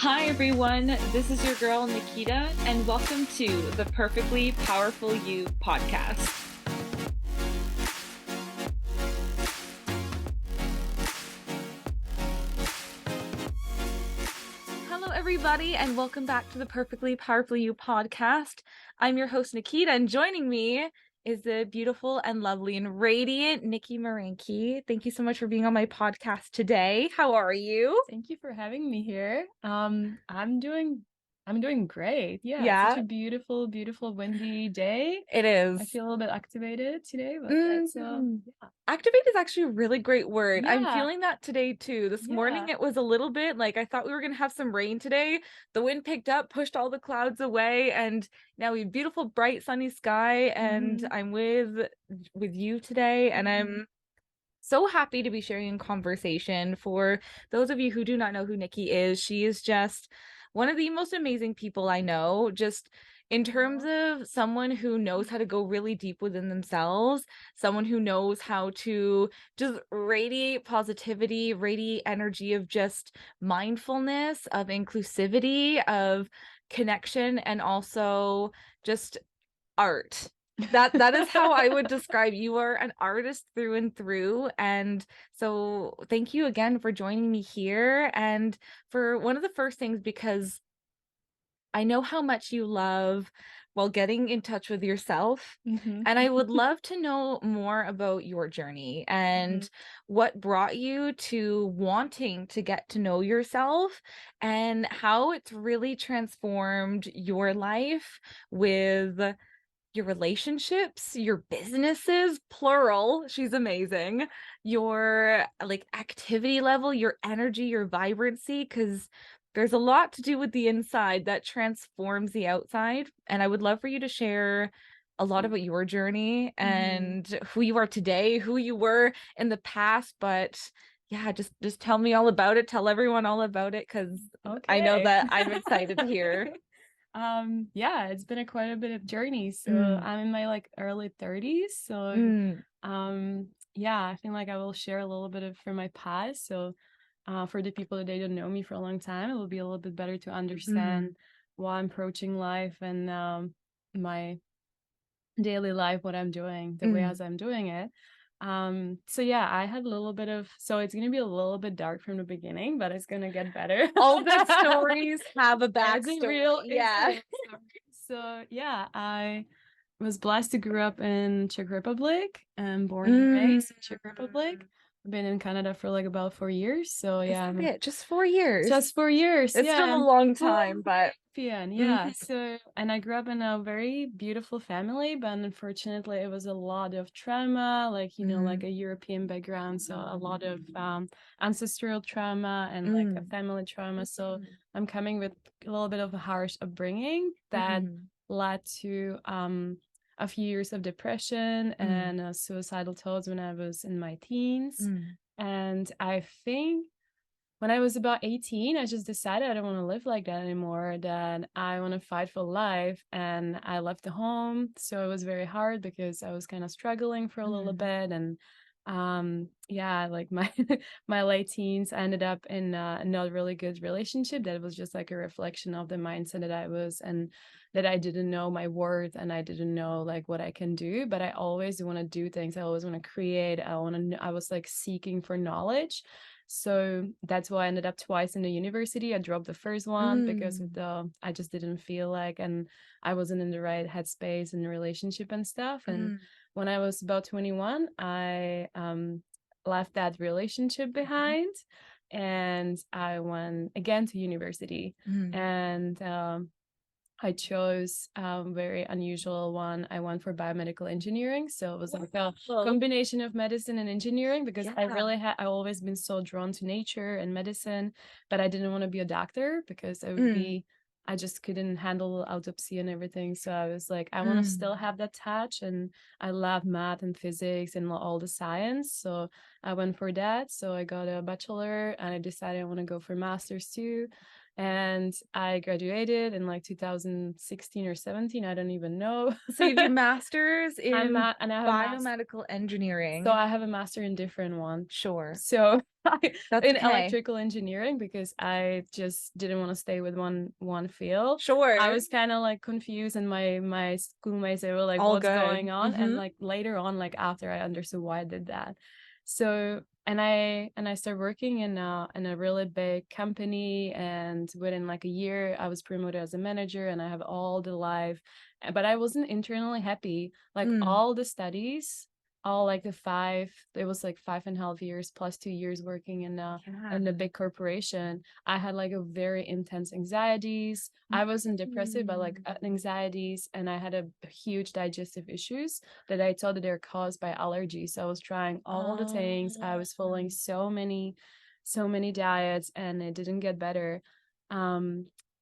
Hi everyone, this is your girl Nikita, and welcome to the Perfectly Powerful You podcast. Hello everybody, and welcome back to the Perfectly Powerful You podcast. I'm your host Nikita, and joining me is the beautiful and lovely and radiant Nikki Meraki. Thank you so much for being on my podcast today. How are you? Thank you for having me here. I'm doing great. Yeah. It's such a beautiful, windy day. It is. I feel a little bit activated today, but that's yeah. Activate is actually a really great word. I'm Yeah. feeling that today too. This morning it was a little bit like I thought we were gonna have some rain today. The wind picked up, pushed all the clouds away, and now we have beautiful, bright, sunny sky. And I'm with you today, and I'm so happy to be sharing a conversation. For those of you who do not know who Nikki is, she is just one of the most amazing people I know, just in terms of someone who knows how to go really deep within themselves, someone who knows how to just radiate positivity, radiate energy of just mindfulness, of inclusivity, of connection, and also just art. That is how I would describe you. You are an artist through and through. And so thank you again for joining me here. And for one of the first things, because I know how much you love, well, getting in touch with yourself. And I would love to know more about your journey and what brought you to wanting to get to know yourself and how it's really transformed your life with your relationships, your businesses, plural, she's amazing, your like activity level, your energy, your vibrancy, because there's a lot to do with the inside that transforms the outside. And I would love for you to share a lot about your journey and who you are today, who you were in the past. But yeah, just tell me all about it. Tell everyone all about it, because I know that I'm excited to hear. It's been quite a bit of journey. So I'm in my early 30s. So I think I will share a little bit from my past. So for the people that they don't know me for a long time, it will be a little bit better to understand why I'm approaching life and my daily life, what I'm doing, the way as I'm doing it. I had a little bit of, so it's gonna be a little bit dark from the beginning, but it's gonna get better. All good stories have a backstory. So I was blessed to grow up in Czech Republic and born and raised in Czech Republic. I've been in Canada for about 4 years. So just 4 years. Just 4 years. It's still a long time, but So, and I grew up in a very beautiful family, but unfortunately it was a lot of trauma, like a European background, so a lot of ancestral trauma and a family trauma. So I'm coming with a little bit of a harsh upbringing that led to a few years of depression and suicidal thoughts when I was in my teens. And I think when I was about 18, I just decided I don't want to live like that anymore, that I want to fight for life. And I left the home. So it was very hard because I was kind of struggling for a little bit. And my my late teens, I ended up in a not really good relationship that was just a reflection of the mindset that I was, and that I didn't know my worth and I didn't know what I can do. But I always want to do things. I always want to create. I was seeking for knowledge. So that's why I ended up twice in the university. I dropped the first one because of I just didn't feel and I wasn't in the right headspace in the relationship and stuff. And when I was about 21, I left that relationship behind and I went again to university. And I chose a very unusual one. I went for biomedical engineering. So it was a combination of medicine and engineering because I always been so drawn to nature and medicine, but I didn't want to be a doctor because it would be, I just couldn't handle autopsy and everything. So I was I want to still have that touch, and I love math and physics and all the science. So I went for that. So I got a bachelor and I decided I want to go for master's too. And I graduated in like 2016 or 17. I don't even know. So you have your master's in And I have a master. biomedical So engineering. I have a master in different one. Sure. So That's in okay. electrical engineering, because I just didn't want to stay with one field. Sure. I was kind of like confused, and my schoolmates, they were like, All what's good. going on? And like later on, like after I understood why I did that. So and I started working in a really big company, and within like a year I was promoted as a manager, and I have all the life, but I wasn't internally happy. Like all the studies, all like it was like 5.5 years plus 2 years working in a big corporation. I had like a very intense anxieties. I wasn't depressive, but like anxieties, and I had a huge digestive issues that I thought that they're caused by allergies. So I was trying all the things. I was following so many diets, and it didn't get better.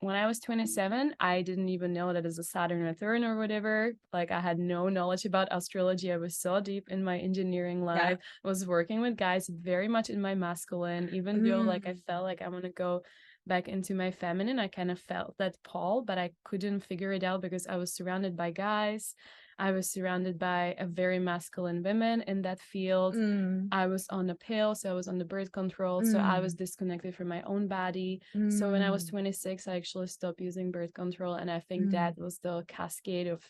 When I was 27, I didn't even know that it's a Saturn return or whatever. Like I had no knowledge about astrology. I was so deep in my engineering life. I was working with guys very much in my masculine, even though like I felt like I want to go back into my feminine. I kind of felt that pull, but I couldn't figure it out because I was surrounded by guys. I was surrounded by a very masculine women in that field. I was on a pill, so I was on the birth control. So I was disconnected from my own body. So when I was 26, I actually stopped using birth control. And I think that was the cascade of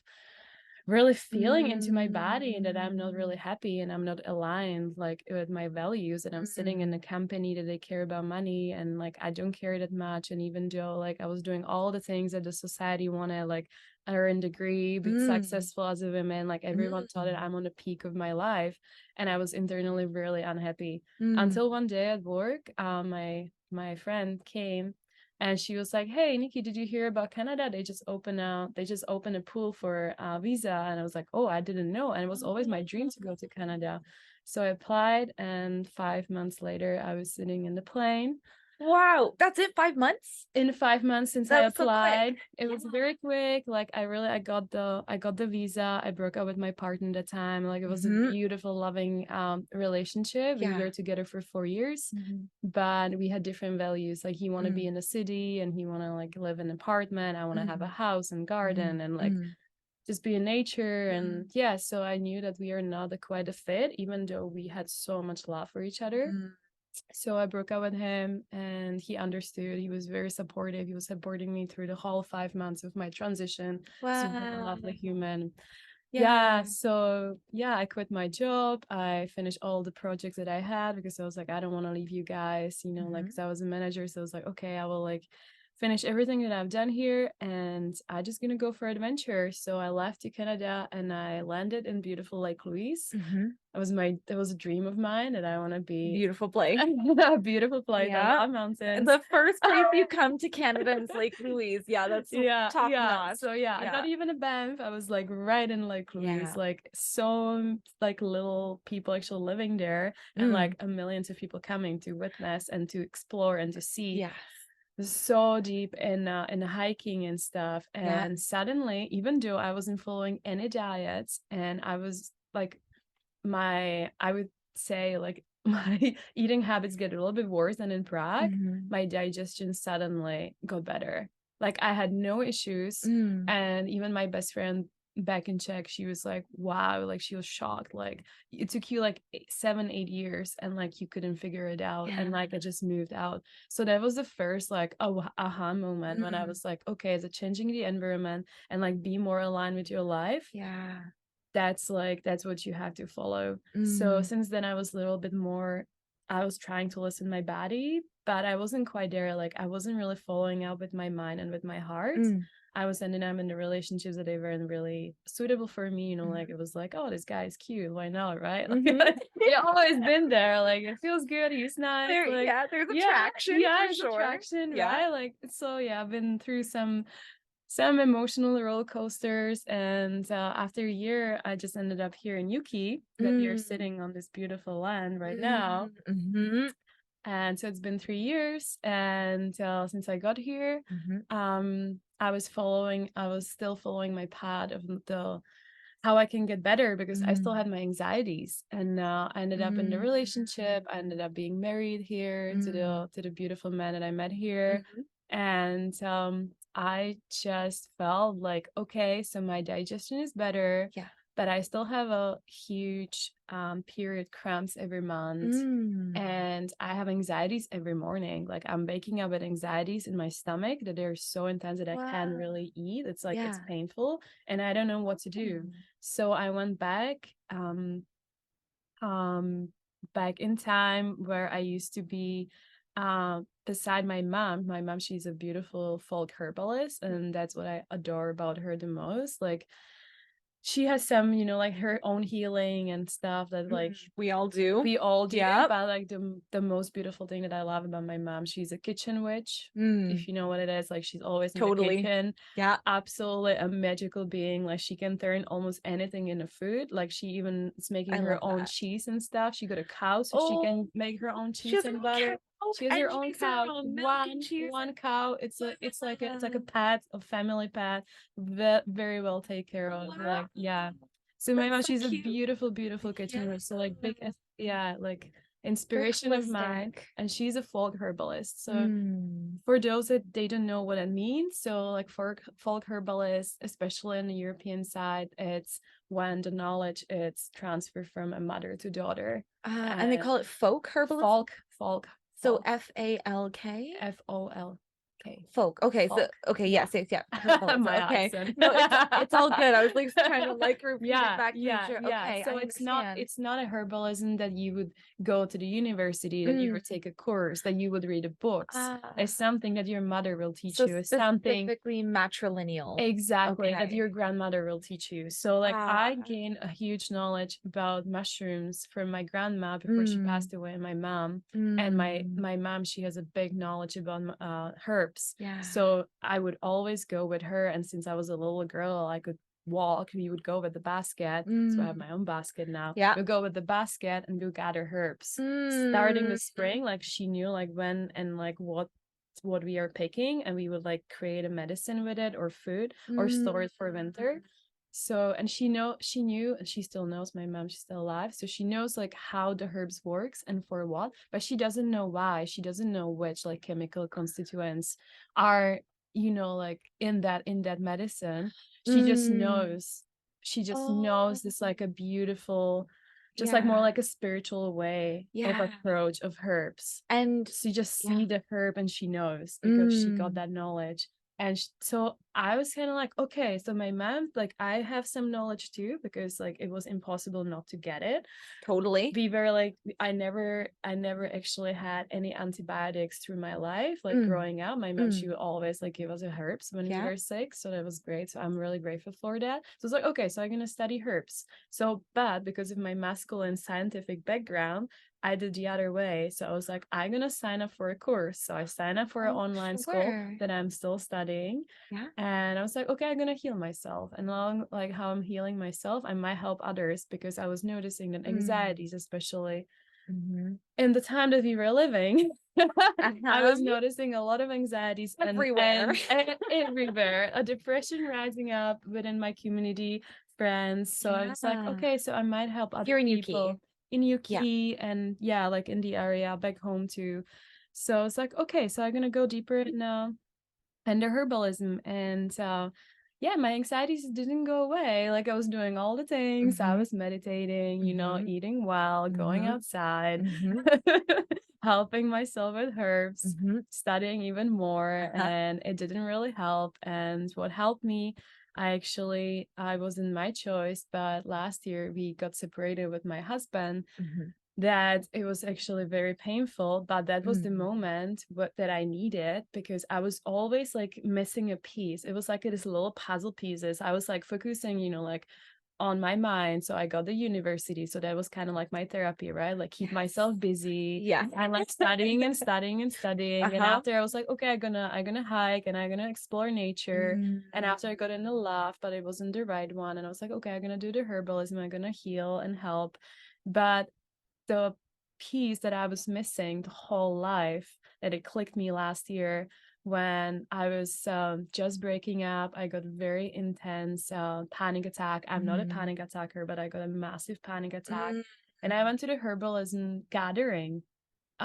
really feeling into my body, and that I'm not really happy and I'm not aligned like with my values, and I'm sitting in a company that they care about money, and like I don't care that much. And even though like I was doing all the things that the society wanted, like earn degree, be successful as a woman, like everyone thought that I'm on the peak of my life, and I was internally really unhappy until one day at work, my friend came and she was like, "Hey, Nikki, did you hear about Canada? They just opened a pool for visa." And I was like, "Oh, I didn't know." And it was always my dream to go to Canada. So I applied, and 5 months later, I was sitting in the plane. Wow, that's it, 5 months? In 5 months since I That was so applied, quick. it was very quick. Like I got the visa. I broke up with my partner at the time. Like it was a beautiful, loving relationship. We were together for 4 years, but we had different values. Like he wanted to be in the city, and he wanted to like live in an apartment. I want to have a house and garden and like just be in nature. And yeah, so I knew that we are not quite a fit, even though we had so much love for each other. So I broke up with him, and he understood. He was very supportive. He was supporting me through the whole 5 months of my transition. Super lovely human. So I quit my job. I finished all the projects that I had because I was like, I don't want to leave you guys, like, because I was a manager. So I was like, okay, I will like finish everything that I've done here, and I just gonna go for adventure. So I left to Canada, and I landed in beautiful Lake Louise. That was a dream of mine, that I want to be Beautiful place. a beautiful place. I love mountains. The first place you come to Canada is Lake Louise. Yeah, that's top notch. So not even a Banff. I was like right in Lake Louise, like so like little people actually living there, and like millions of people coming to witness and to explore and to see. So deep in hiking and stuff. And suddenly, even though I wasn't following any diets, and I was like, I would say like my eating habits get a little bit worse than in Prague, my digestion suddenly got better. Like I had no issues. And even my best friend back in Czech, she was like, wow, like she was shocked. Like it took you like 7-8 years, and like you couldn't figure it out. And like I just moved out. So that was the first like aha moment when I was like, okay, it's a changing the environment and like be more aligned with your life. That's what you have to follow. So since then I was a little bit more, I was trying to listen to my body, but I wasn't quite there. Like I wasn't really following up with my mind and with my heart. I was ending up in the relationships that they weren't really suitable for me, like it was like, oh, this guy is cute, why not, right? Like it's always been there, like it feels good, he's nice, there's attraction. There's attraction, right? Like so I've been through some emotional roller coasters, and after a year I just ended up here in Yuki, that we are sitting on this beautiful land right now. And so it's been 3 years, and since I got here, I was still following my path of the how I can get better, because I still had my anxieties. And I ended up in the relationship. I ended up being married here to the beautiful man that I met here. And I just felt like, okay, so my digestion is better, Yeah. but I still have a huge period cramps every month. Mm. And I have anxieties every morning. Like I'm waking up with anxieties in my stomach that they're so intense that I can't Wow. really eat. It's like it's Yeah. painful and I don't know what to do. Mm. So I went um back in time where I used to be beside my mom. My mom, she's a beautiful folk herbalist, and that's what I adore about her the most. Like she has some, like her own healing and stuff that like We all do. we all do, Yep. but like the most beautiful thing that I love about my mom, she's a kitchen witch. Mm. If you know what it is, like she's always in the Totally. kitchen. Yeah. Absolutely a magical being. Like she can turn almost anything into food. Like she even is making I her love own that. cheese and stuff. She got a cow, so she Oh, can make her own she cheese has her and own butter. cow She has and her she own makes her cow. own milk and One cheese. one cow. It's like a Wow. pet, a family pet. Very well taken care of. Like yeah. So my That's mom, so she's a cute. beautiful, beautiful kitchen witch. So like big, Yeah. yeah, like Very inspiration of mine. holistic. And she's a folk herbalist. So Mm. for those that they don't know what it means, so like folk herbalist, especially in the European side, it's when the knowledge it's transferred from a mother to daughter. And they And call it folk herbalism. folk, So FALK? FOLK. Folk. Okay, so Folk. okay, Yeah. yes, yes, yeah. Herbalism. My Okay. accent. No, it's all good. I was like trying to like repeat it Yeah, back to make yeah, sure. yeah. Okay, So I it's not understand. it's not a herbalism that you would go to the university, that you Mm. would take a course, that you would read the books. Ah, It's something that your mother will teach so you. It's something specifically matrilineal. exactly that Okay. your grandmother will teach you. So like I Ah. gained a huge knowledge about mushrooms from my grandma before she Mm. passed away, and my mom. And my Mm. my mom, she has a big knowledge about herbs. Yeah. So I would always go with her, and since I was a little girl, I could walk. We would go with the basket. So I have Mm. my own basket now. Yeah. We'll go with the basket and go gather herbs. Starting Mm. the spring, like she knew like when and like what we are picking, and we would like create a medicine with it or food or store Mm. it for winter. So and she knew, and she still knows, my mom, she's still alive, so she knows like how the herbs works and for what, but she doesn't know why. She doesn't know which like chemical constituents are, like in that medicine. She just Mm. knows. She just knows Oh, this like a beautiful, just like more yeah. like a spiritual way of Yeah. approach of herbs. And She just yeah. see the herb and she knows because she got Mm. that knowledge. And so I was kind of like, okay, so my mom, like I have some knowledge too, because like it was impossible not to get it. Totally. We were like, I never actually had any antibiotics through my life. Like Mm. growing up, my mom, she Mm. would always like give us herbs when we Yeah. were sick. So that was great. So I'm really grateful for that. So it's like, okay, so I'm gonna study herbs. So but because of my masculine scientific background, I did the other way. So I was like, I'm gonna sign up for a course. So I signed up for an Oh, online school sure. that I'm still studying. Yeah. And I was like, okay, I'm gonna heal myself. And along like how I'm healing myself, I might help others because I was noticing that Mm. anxieties, especially Mm-hmm. in the time that we were living, I Uh-huh. was noticing a lot of anxieties and Everywhere. and everywhere, a depression rising up within my community, friends. So I was like, Yeah. okay, so I might help other Here in UK. people in Yeah. UK and yeah, like in the area back home too. So I was like, okay, so I'm gonna go deeper in the herbalism. And yeah, my anxieties didn't go away. Like I was doing all the things. I Mm-hmm. was meditating, Mm-hmm. eating well, going Mm-hmm. outside, Mm-hmm. helping myself with herbs, Mm-hmm. studying even more, Uh-huh. and it didn't really help. And what helped me, I wasn't my choice, but last year we got separated with my husband, Mm-hmm. that it was actually very painful, but that was the Mm. moment that I needed, because I was always like missing a piece. It was like this little puzzle pieces. I was like focusing, like on my mind. So I got the university. So that was kind of like my therapy, right? Like keep Yes. myself busy. Yeah. And like studying and studying and studying. And Uh-huh. after I was like, okay, I'm gonna hike and I'm gonna explore nature. Mm. And after I got in the loft, but it wasn't the right one. And I was like, okay, I'm gonna do the herbalism. I'm gonna heal and help. But the piece that I was missing the whole life, that it clicked me last year when I was just breaking up. I got very intense panic attack. I'm not a Mm. panic attacker, but I got a massive panic attack. Mm. And I went to the herbalism gathering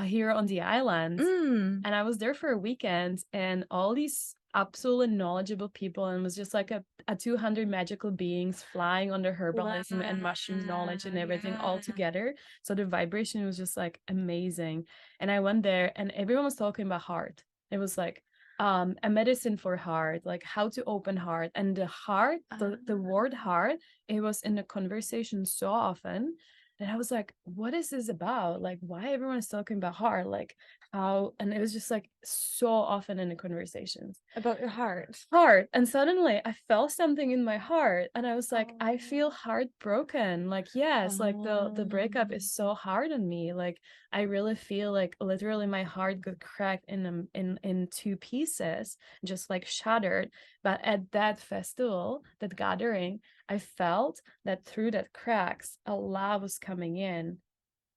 here on the island, Mm. and I was there for a weekend, and all these absolutely knowledgeable people, and it was just like a 200 magical beings flying under Wow. herbalism and mushrooms knowledge and everything all Yeah. together. So the vibration was just like amazing. And I went there and everyone was talking about heart. It was like a medicine for heart, like how to open heart. And the heart, the word heart, it was in the conversation so often. And I was like, what is this about? Like, why everyone is talking about heart? Like, how, and it was just like so often in the conversations. About your heart. Heart. And suddenly I felt something in my heart. And I was like, I feel Oh. heartbroken. Like, yes, like the breakup Um, is so hard on me. Like, I really feel like literally my heart got cracked in two pieces, just like shattered. But at that festival, that gathering, I felt that through that cracks, a love was coming in.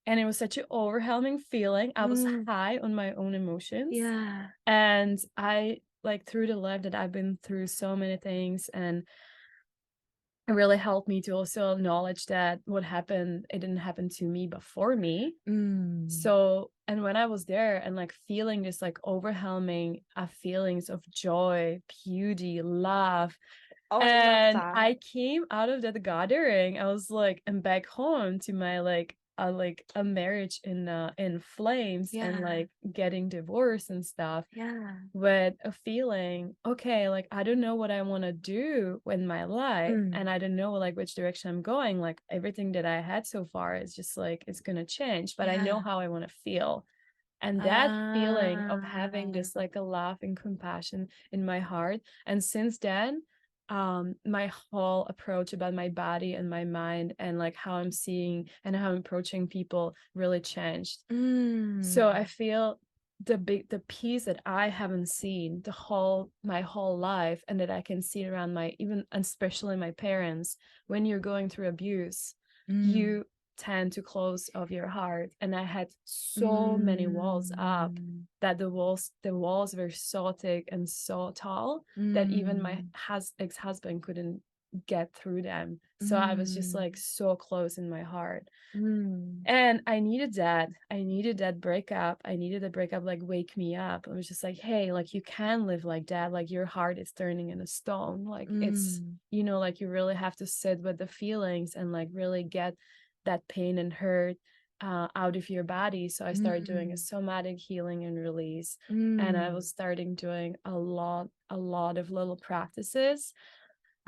And it was such an overwhelming feeling. I was mm, high on my own emotions. yeah. And I like through the life that I've been through so many things, and it really helped me to also acknowledge that what happened, it didn't happen to me but for me. Mm. So, and when I was there and like feeling this like overwhelming feelings of joy, beauty, love, Oh, I love and that. I came out of that gathering, I was like, and back home to my like a marriage in flames and Yeah. like getting divorced and stuff, Yeah. with a feeling, okay, like I don't know what I want to do in my life, Mm. and I don't know like which direction I'm going. Like everything that I had so far is just like it's gonna change, but I know Yeah. how I want to feel. And that feeling of having Ah. this like a love and compassion in my heart. And since then, my whole approach about my body and my mind and like how I'm seeing and how I'm approaching people really changed. So I Mm. feel the piece that I haven't seen my whole life, and that I can see around my, even especially my parents, when you're going through abuse, Mm. you tend to close off your heart. And I had so many walls up, Mm. that the walls were so thick and so tall that even my Mm. ex-husband couldn't get through them. So I was just Mm. like so close in my heart. Mm. And I needed that. I needed that breakup. I needed a breakup, like wake me up. I was just like, hey, like you can live like that. Like your heart is turning into stone. Like it's, Mm. like you really have to sit with the feelings and like really get that pain and hurt out of your body. So I started doing a Mm. somatic healing and release. And I was Mm. starting doing a lot of little practices,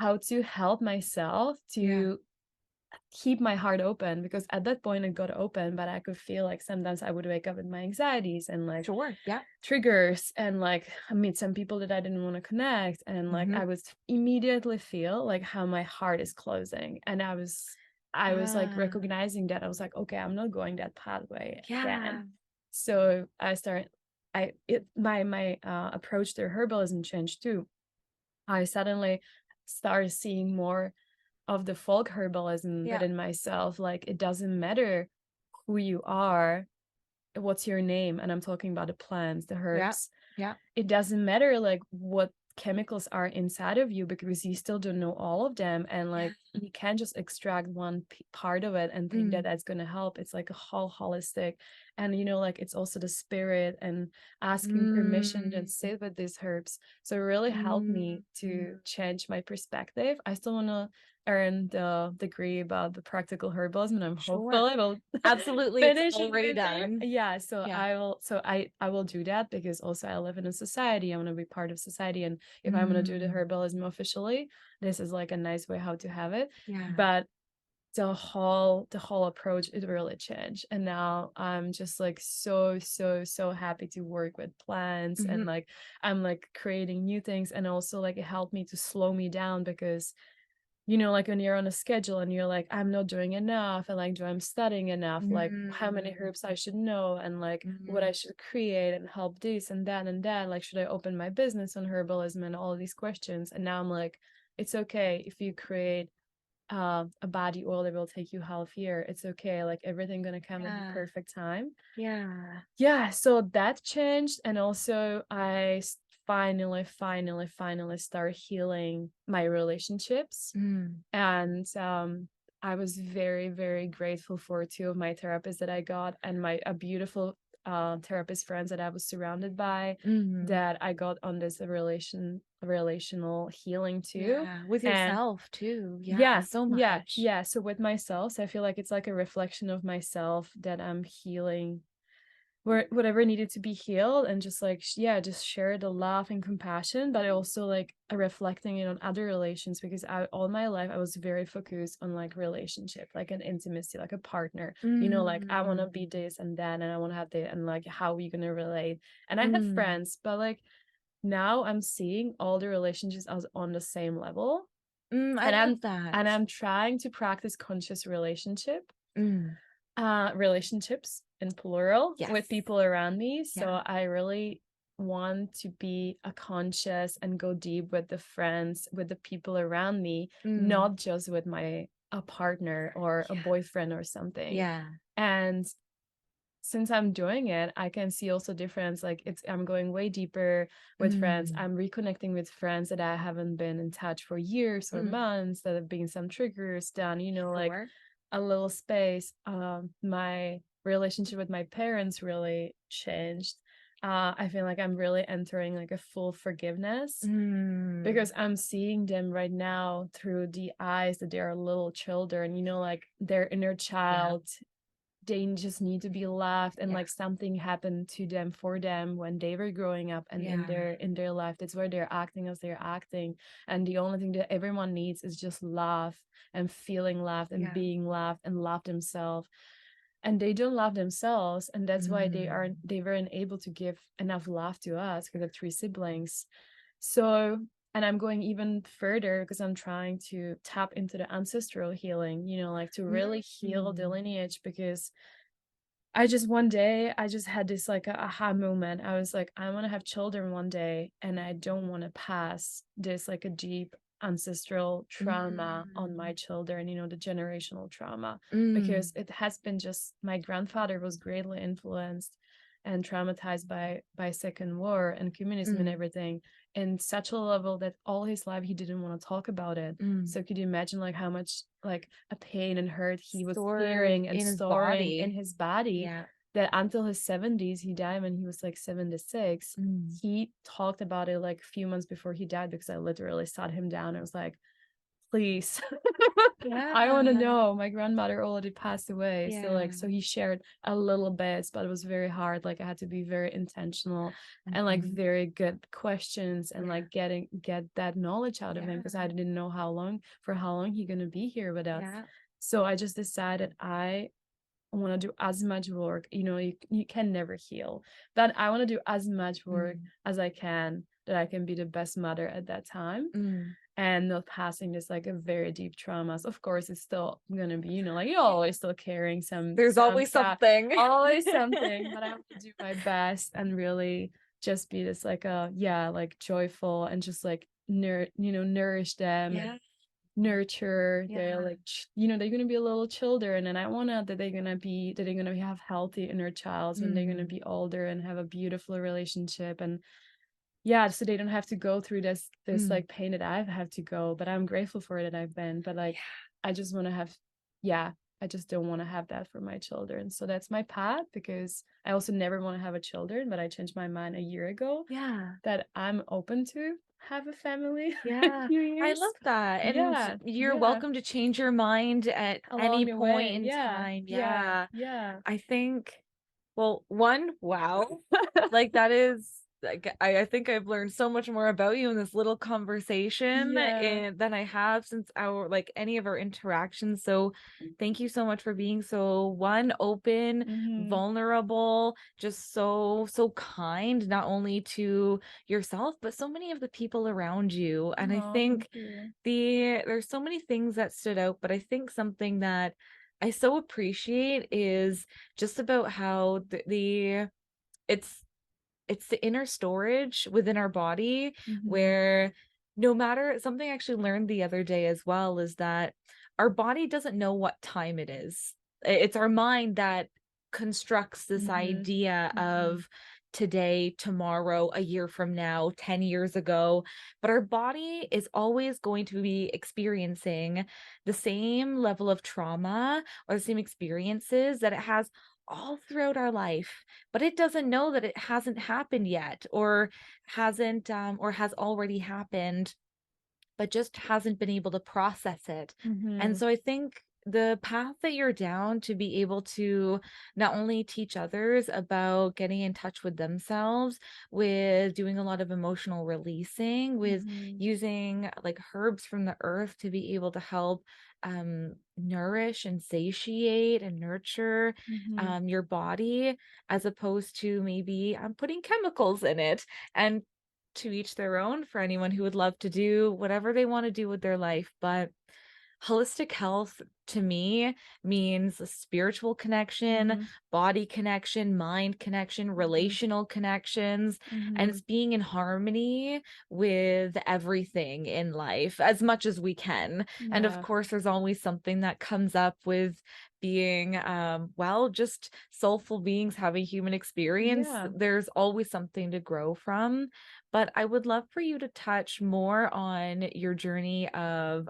how to help myself Yeah. to keep my heart open, because at that point it got open, but I could feel like sometimes I would wake up with my anxieties and like Sure. Yeah. triggers, and like I meet some people that I didn't want to connect, and like Mm-hmm. I would immediately feel like how my heart is closing. And I was like Ah. recognizing that. I was like, okay, I'm not going that pathway Yeah. again. So my approach to herbalism changed too. I suddenly started seeing more of the folk herbalism Yeah. within myself. Like it doesn't matter who you are, what's your name, and I'm talking about the plants, the Yeah. herbs. Yeah. It doesn't matter like what chemicals are inside of you, because you still don't know all of them, and Yeah. like you can't just extract one part of it and think that Mm. that's going to help. It's like a whole holistic, and like it's also the spirit, and asking permission to Mm. sit with these herbs. So it really helped me Mm. to change my perspective. I still want to earn the degree about the practical herbalism, and I'm hopeful Sure. I will Absolutely. It's finish and already get there. done. Yeah, so Yeah. I will do that, because also I live in a society. I want to be part of society, and if I'm going to do the Mm. herbalism officially, this is like a nice way how to have it. Yeah. But the whole approach, it really changed, and now I'm just like so happy to work with plants, and Mm-hmm. like I'm like creating new things, and also like it helped me to slow me down, because like when you're on a schedule and you're like, I'm not doing enough, and like, do I'm studying enough? Like, how many Mm. herbs I should know, and like what I Mm. should create and help this and that and that. Like, should I open my business on herbalism and all of these questions? And now I'm like, it's okay if you create a body oil that will take you healthier. It's okay. Like everything gonna come at the Yeah. perfect time. Yeah. Yeah, so that changed. And also finally start healing my relationships. Mm. And I was very, very grateful for two of my therapists that I got, and my a beautiful therapist friends that I was surrounded by, Mhm. that I got on this relational healing too. Yeah, with And yourself too. Yeah, yeah, so yeah, much. yeah. So with myself, so I feel like it's like a reflection of myself that I'm healing where whatever needed to be healed, and just like yeah, just share the love and compassion, but I also like reflecting it on other relations, because I all my life I was very focused on like relationship, like an intimacy, like a partner, like I want to be Mm. this and that, and I want to have that, and like how we gonna relate. And I had Mm. friends, but like now I'm seeing all the relationships as on the same level, I and love I'm that. and I'm trying to practice conscious Mm. relationships in plural Yes. with people around me. So Yeah. I really want to be a conscious and go deep with the friends, with the people around me, Mm. not just with my a partner or a Yeah. boyfriend or something. Yeah. And since I'm doing it, I can see also difference. Like I'm going way deeper with friends. Mm. I'm reconnecting with friends that I haven't been in touch for years or Mm. months, that have been some triggers done, like Sure. a little space. My relationship with my parents really changed. I feel like I'm really entering like a full forgiveness, Mm. because I'm seeing them right now through the eyes that they are little children, like their inner Yeah. child. They just need to be loved, and Yeah. like something happened to them, for them, when they were growing up, and in Yeah. their life, that's why they're acting as they're acting. And the only thing that everyone needs is just love, and feeling loved, and Yeah. being loved, and love themselves. And they don't love themselves, and that's why Mm. they weren't able to give enough love to us, because I have 3 siblings. So, and I'm going even further, because I'm trying to tap into the ancestral healing, like to really heal the Mm. lineage. Because I just one day I just had this like a aha moment. I was like, I want to have children one day, and I don't want to pass this like a deep ancestral trauma on my Mm. children, the generational trauma. Mm. Because it has been just, my grandfather was greatly influenced and traumatized by Second War and communism and Mm. everything, in such a level that all his life he didn't want to talk about it. Mm. So could you imagine like how much like a pain and hurt he was Stored carrying and in his storing in body. his body, Yeah. that until his 70s, he died when he was like 76. Mm. He talked about it like a few months before he died, because I literally sat him down. I was like, please, I want to Yeah. know. My grandmother already passed away. So Yeah. like, so he shared a little bit, but it was very hard. Like I had to be very intentional and like Mhm. very good questions, and Yeah. like get that knowledge out of him, because I Yeah. didn't know how long he gonna be here with us. Yeah. So I just decided I want to do as much work. You can never heal, but I want to do as much work Mm. as I can, that I can be the best mother at that time, Mm. and not passing this like a very deep traumas. Of course, it's still gonna be, like you're Yeah. always still carrying There's some always stuff, something. always something. But I have to do my best and really just be this like a yeah, like joyful, and just like nourish them, and Yeah. nurture their Yeah. like they're gonna be a little children, and I want to that they're gonna have healthy inner childs when they're gonna Mm. be older, and have a beautiful relationship. And yeah, so they don't have to go through this Mm. like pain that I've had to go, but I'm grateful for it that I've been. But like Yeah. I just want to have yeah, I just don't want to have that for my children. So that's my path, because I also never want to have a children, but I changed my mind a year ago Yeah. that I'm open to have a family in a Yeah. few I years. love that. And Yeah, you're yeah. welcome to change your mind at Along any the point way. in Yeah, time. yeah, Yeah. yeah. I think, well, one, wow. Like that is like I think I've learned so much more about you in this little conversation Yeah. than I have since our like any of our interactions. So thank you so much for being so one open, Mm-hmm. vulnerable, just so kind, not only to yourself, but so many of the people around you. And I Oh, thank think you. there's so many things that stood out, but I think something that I so appreciate is just about how it's it's the inner storage within our body Mm-hmm. where no matter something I actually learned the other day as well is that our body doesn't know what time it is. It's our mind that constructs this Mm-hmm. idea Mm-hmm. of today, tomorrow, a year from now, 10 years ago. But our body is always going to be experiencing the same level of trauma or the same experiences that it has all throughout our life, but it doesn't know that it hasn't happened yet, or hasn't or has already happened, but just hasn't been able to process it. And Mhm. so I think the path that you're down to be able to not only teach others about getting in touch with themselves, with doing a lot of emotional releasing, with Mhm. using like herbs from the earth to be able to help nourish and satiate and nurture Mhm. your body, as opposed to maybe putting chemicals in it. And to each their own for anyone who would love to do whatever they want to do with their life. But holistic health to me means a spiritual connection, Mhm. body connection, mind connection, Mhm. relational connections, and it's Mhm. being in harmony with everything in life as much as we can. And of Yeah. course, there's always something that comes up with being well, just soulful beings having human experience. Yeah. There's always something to grow from. But I would love for you to touch more on your journey of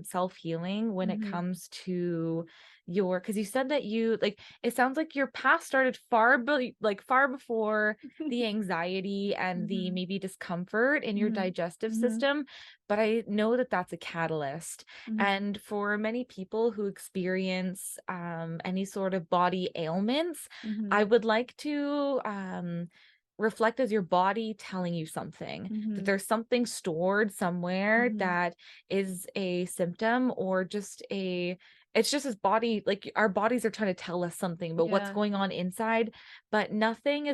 self-healing when it Mhm. comes to your, because you said that you like, it sounds like your path started far before the anxiety and the Mhm. maybe discomfort in your Mhm. digestive Mhm. system, but I know that that's a catalyst. Mhm. And for many people who experience any sort of body ailments, I Mhm. would like to reflect as your body telling you something, that Mhm. there's something stored somewhere Mhm. that is a symptom, or just a, it's just his body, like our bodies are trying to tell us something about what's Yeah. going on inside, but nothing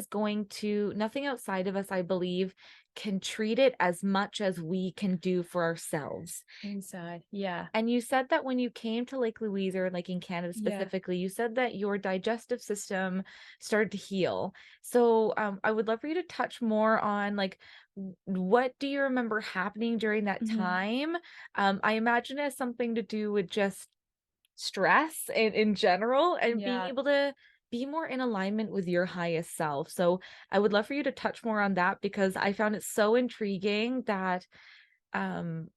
outside of us, I believe, can treat it as much as we can do for ourselves. Inside. Yeah. And you said that when you came to Lake Louise, or like in Canada Yeah. specifically, you said that your digestive system started to heal. So I would love for you to touch more on like what do you remember happening during that Mhm. time? I imagine it has something to do with just stress in general, and being Yeah. able to be more in alignment with your highest self. So I would love for you to touch more on that, because I found it so intriguing that um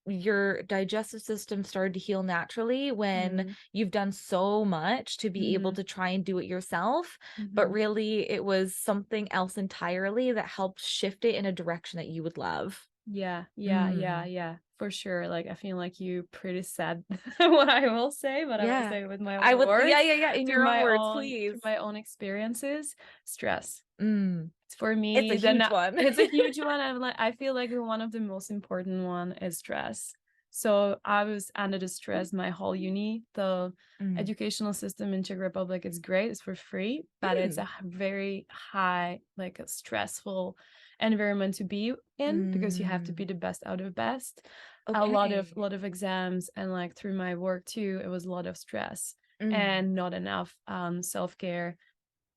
your digestive system started to heal naturally when Mhm. you've done so much to be able Mhm. to try and do it yourself, but Mhm. really it was something else entirely that helped shift it in a direction that you would love. Yeah, yeah, yeah, Mm. yeah, for sure. Like, I feel like you pretty said what I will say, but I will Yeah. say it with my I own would, yeah, words, yeah, yeah, in your own words, through please. my own experiences. Stress. Mm. For It's a me, huge one. it's a huge one. I feel like one of the most important one is stress. So I was under the stress my whole uni. The Mm. educational system in Czech Republic is great. It's for free, but it's a Mm. very high, like a stressful environment to be in because you have to be Mm. the best out of best. Okay. A lot of exams, and like through my work too, it was a lot of stress Mm. and not enough self-care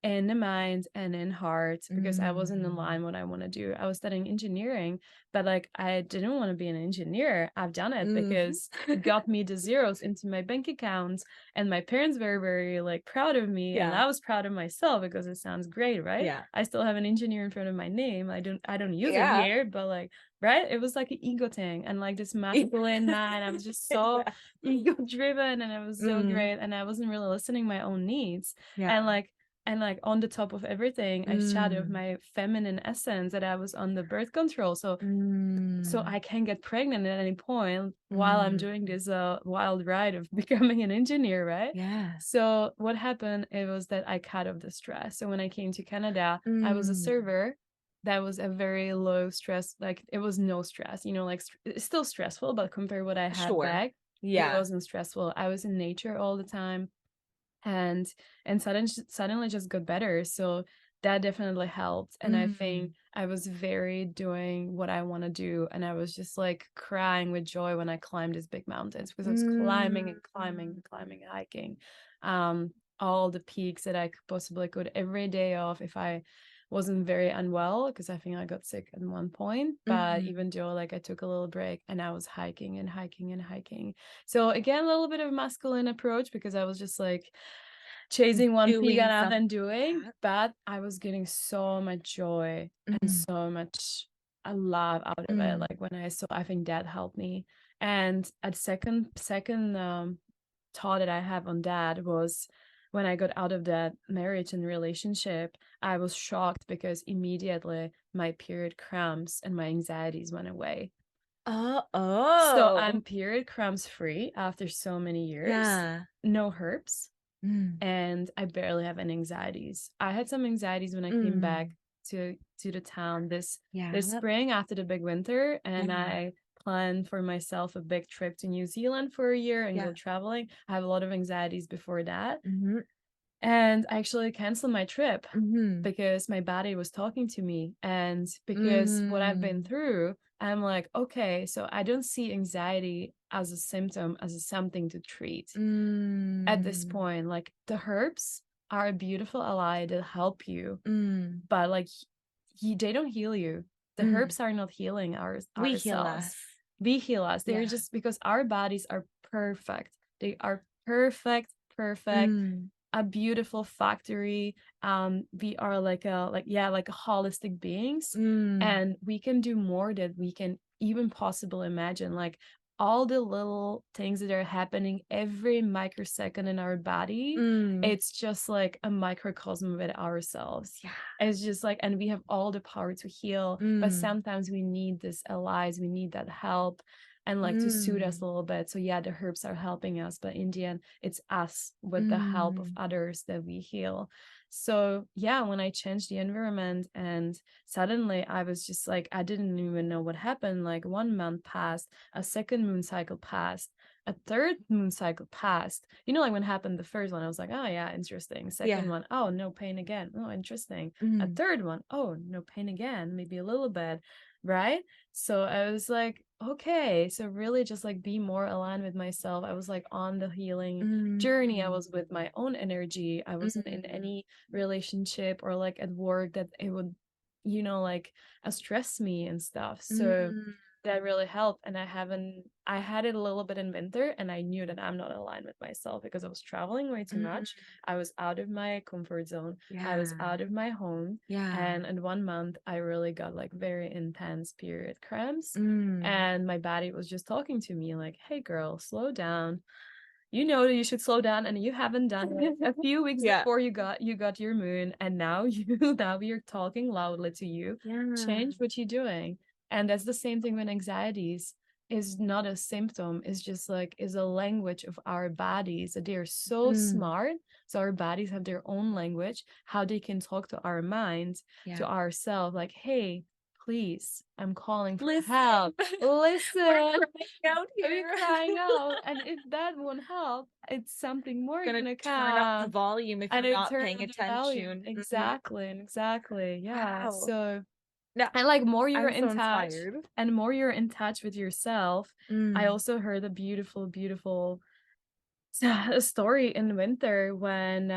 in the mind and in heart because I wasn't in Mm. line what I want to do. I was studying engineering, but like I didn't want to be an engineer. I've done it Mhm. because it got me the zeros into my bank accounts, and my parents were very like proud of me, and Yeah. I was proud of myself because it sounds great, right? Yeah. I still have an engineer in front of my name. I don't use it Yeah. here, but like right? It was like an ego thing and like this masculine mind. I was just so Yeah. ego driven and it was so Mm. great and I wasn't really listening my own needs. Yeah. And like on the top of everything, I shadowed Mm. my feminine essence that I was on the birth control. So Mm. I can get pregnant at any point while I'm Mm. doing this wild ride of becoming an engineer, right? Yeah. So what happened it was that I cut off the stress. So when I came to Canada, I was a Mm. server. That was a very low stress, like it was no stress, like it's still stressful, but compared what I had Sure. back, it Yeah. wasn't stressful. I was in nature all the time and suddenly just got better, so that definitely helped, and I think Mm. I was very doing what I want to do, and I was just like crying with joy when I climbed these big mountains because I was climbing and Mm. climbing and climbing and hiking um all the peaks that I possibly could every day off if I wasn't very unwell because I think I got sick at one point, but Mhm. even though like I took a little break and I was hiking and hiking and hiking. So again, a little bit of masculine approach because I was just like chasing one peak Doing and some, nothing doing, yeah. but I was getting so much joy and Mm. so much love out of it. Mm. Like when I think that helped me. And a second thought that I have on that was when I got out of that marriage and relationship, I was shocked because immediately my period cramps and my anxieties went away. Oh, So oh. I'm period cramps free after so many years, Yeah. no herpes, Mm. and I barely have any anxieties. I had some anxieties when I came back Mm. to the town this Yeah. spring after the big winter, and Yeah. I planned for myself a big trip to New Zealand for a year and Yeah. go traveling. I have a lot of anxieties before that, Mhm. and I actually canceled my trip Mhm. because my body was talking to me. And because what I've been Mm. through, I'm like, okay, so I don't see anxiety as a symptom, as a something to treat at this Mm. point. Like the herbs are a beautiful ally that help you, Mm. but like they don't heal you. The Mm. herbs are not healing We heal ourselves. us. We heal us. They're Yeah. just because our bodies are perfect. They are perfect, perfect, Mm. a beautiful factory. We are like a holistic beings, Mm. and we can do more than we can even possibly imagine. Like all the little things that are happening every microsecond in our body, Mm. it's just like a microcosm with ourselves. Yeah. It's just like, and we have all the power to heal, but Mm. sometimes we need this allies, we need that help and like to soothe us a Mm. little bit. So yeah, the herbs are helping us, but in the end, it's us with the help of Mm. others that we heal. So yeah, when I changed the environment and suddenly I was just like, I didn't even know what happened. Like 1 month passed, a second moon cycle passed, a third moon cycle passed. You know, like when happened the first one, I was like, oh yeah, interesting. Second Yeah. one, oh, no pain again. Oh, interesting. A Mm. third one, oh, no pain again, maybe a little bit, right? So I was like, okay, so really just like be more aligned with myself. I was like on the healing journey. I Mm. was with my own energy. I wasn't in Mm. any relationship or like at work that it would, like stress me and stuff. So Mm. that really helped. And I had it a little bit in winter and I knew that I'm not aligned with myself because I was traveling way too Mm. much. I was out of my comfort zone. I was Yeah. out of my home. Yeah. And in 1 month, I really got like very intense period cramps. Mm. And my body was just talking to me like, hey, girl, slow down. You know that you should slow down and you haven't done it a few weeks Yeah. before you got your moon. And now now we are talking loudly to you. Yeah. Change what you're doing. And that's the same thing with anxieties is not a symptom. It's just like is a language of our bodies. They are so Mm. smart. So our bodies have their own language, how they can talk to our minds, Yeah. to ourselves, like, hey, please, I'm calling for Listen. help. We're Listen. crying out Are you here. crying out? And if that won't help, it's something more Gonna gonna turn up the come. volume if And you're it not turned paying up the volume. attention. Mhm. Exactly. Exactly. Yeah. Wow. So No, and like more you're I'm in so touch inspired. and more you're in touch with yourself. I Mm. also heard a beautiful, beautiful story in winter when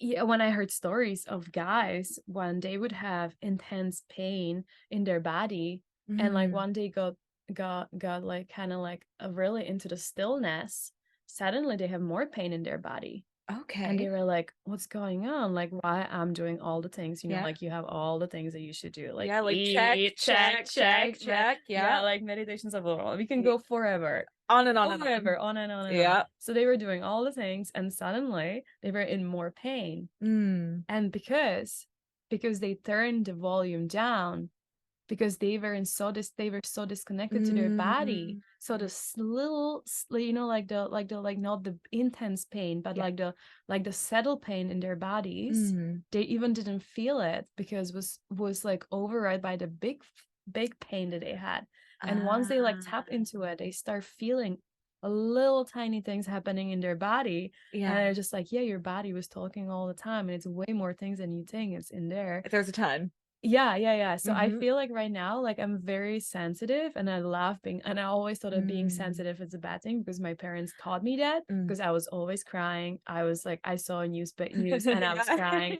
yeah, when I heard stories of guys when they would have intense pain in their body and like Mm. one day got like kind of like really into the stillness, suddenly they have more pain in their body. And they Okay. were like, what's going on? Like, why I'm doing all the things, Yeah. like you have all the things that you should do, like Yeah, like check, eat, check, check, check, check. check. Yeah, Yeah. like meditations of all. We can go forever, On and on and on. forever, on and on and on. Yeah. So they were doing all the things, and suddenly they were in more pain. Mm. And because they turned the volume down, because they were so disconnected to their body. Mm. So this little like not the intense pain, but Yeah. like the settled pain in their bodies, Mm. they even didn't feel it because was like override by the big pain that they had. And once they like Ah. tap into it, they start feeling a little tiny things happening in their body. And Yeah. they're just like, yeah, your body was talking all the time, and it's way more things than you think it's in there. There's a ton. Yeah, yeah, yeah. So I Mhm. feel like right now, like I'm very sensitive and I love being, and I always thought that being Mm. sensitive is a bad thing because my parents taught me that Mm. because I was always crying. I was like, I saw a news and I was Yeah. crying.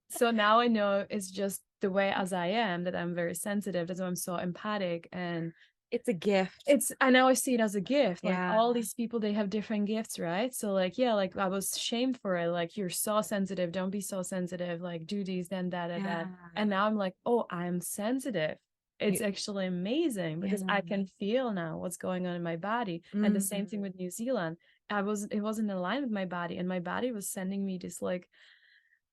So now I know it's just the way as I am that I'm very sensitive. That's why I'm so empathic. And It's a gift. I now I see it as a gift. Like Yeah. all these people, they have different gifts, right? So like, yeah, like I was shamed for it. Like you're so sensitive. Don't be so sensitive. Like do these, then that, and that. Yeah. And now I'm like, oh, I'm sensitive. It's Y- actually amazing because I Yeah. can feel now what's going on in my body. And the same thing Mm. with New Zealand. it wasn't aligned with my body, and my body was sending me this like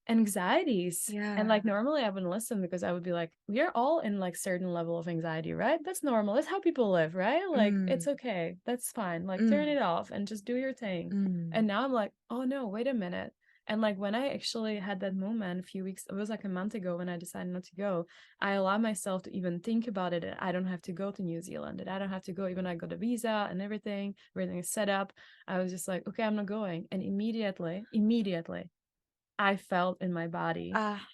anxieties. And Yeah. like normally I wouldn't listen because I would be like, we're all in like certain level of anxiety, right? That's normal. That's how people live, right? Like it's Mm, okay. That's fine. Like turn mm, it off and just do your thing. mm. And now I'm like, oh no, wait a minute. And like when I actually had that moment a few weeks, it was like a month ago when I decided not to go, I allowed myself to even think about it. That I don't have to go to New Zealand, that I don't have to go, even I got a visa and everything is set up. I was just like, okay, I'm not going. And immediately, I felt in my body Ah,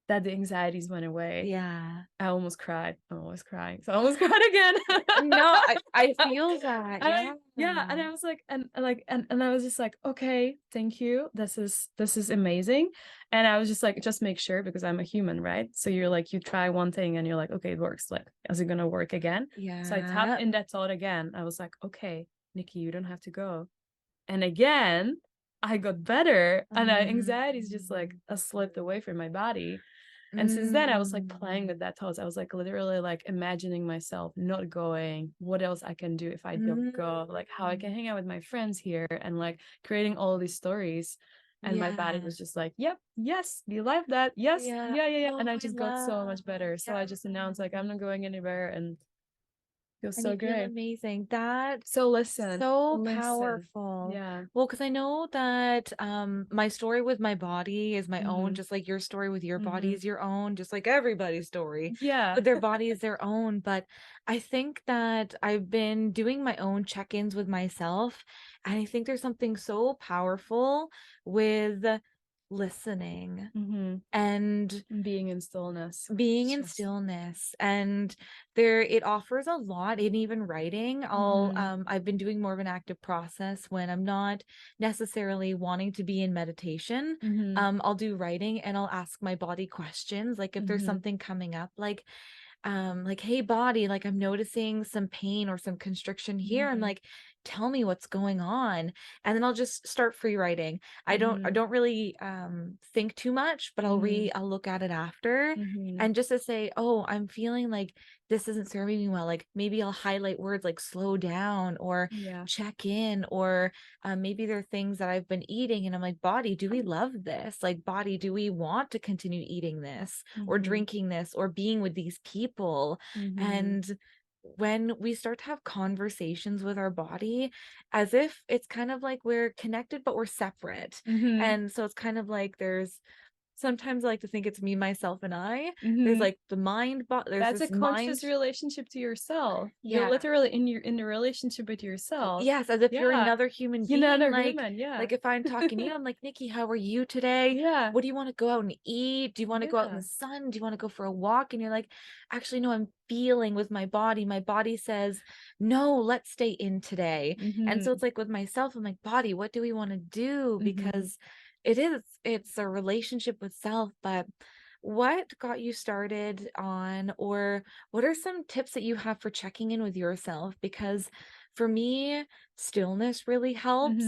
that the anxieties went away. yeah. I almost cried. I'm always crying. So I almost cried again. No, I feel that. And Yeah. yeah, and I was like, and I was just like, okay, thank you. This is amazing. And I was just like, just make sure because I'm a human, right? So you're like, you try one thing and you're like, okay, it works. Like, is it gonna work again? So I tapped Yeah. in that thought again. I was like, okay, Nikki, you don't have to go. And again, I got better and anxiety is just like a slipped away from my body. And since then, I was like playing Mm, with that thoughts. I was like literally like imagining myself not going, what else I can do if I don't go, like how I can mm. hang out with my friends here and like creating all these stories. And my body Yeah. was just like, yep, yes, we like that. Yes, Yeah. yeah. Oh, And I I just got so love. much better. So I just announced like I'm not going anywhere and it feels And so you feel great. amazing. That's So listen, so listen. powerful. Yeah. Well, because I know that my story with my body is my own, Mm-hmm. just like your story with your body Mm-hmm. is your own, just like everybody's story Yeah. with their body is their own. But I think that I've been doing my own check-ins with myself, and I think there's something so powerful with listening Mm-hmm. and Being in stillness. being It's in just stillness. And there it offers a lot in even writing. mm-hmm. I've been doing more of an active process when I'm not necessarily wanting to be in meditation. Mm-hmm. I'll do writing and I'll ask my body questions, like if there's Mm-hmm. something coming up, like hey body, like I'm noticing some pain or some constriction here. I'm Mm-hmm. like, tell me what's going on. And then I'll just start free writing. I Mm-hmm. don't really think too much, but Mhm. I'll look at it after. Mhm. And just to say, oh, I'm feeling like this isn't serving me well, like maybe I'll highlight words like slow down or Yeah. check in, or maybe there are things that I've been eating and I'm like, body, do we love this? Like, body, do we want to continue eating this or Mhm. drinking this or being with these people? Mhm. And when we start to have conversations with our body, as if it's kind of like we're connected but we're separate. Mhm. And so it's kind of like there's sometimes I like to think it's me, myself, and I. There's Mhm. like the mind, there's That's a this mind. conscious relationship to yourself. You're Yeah. literally in the relationship with yourself. Yes, as if you're Yeah. another human You know, being. they're human. Yeah. Like if I'm talking to you, I'm like, Nikki, how are you today? Yeah. What do you want to go out and eat? Do you want to go out in Yeah. the sun? Do you want to go for a walk? And you're like, actually, no, I'm feeling with my body. My body says, no, let's stay in today. And so Mhm. it's like with myself, I'm like, body, what do we want to do? Mhm. Because it's a relationship with self, but what got you started on, or what are some tips that you have for checking in with yourself? Because for me, stillness really helps.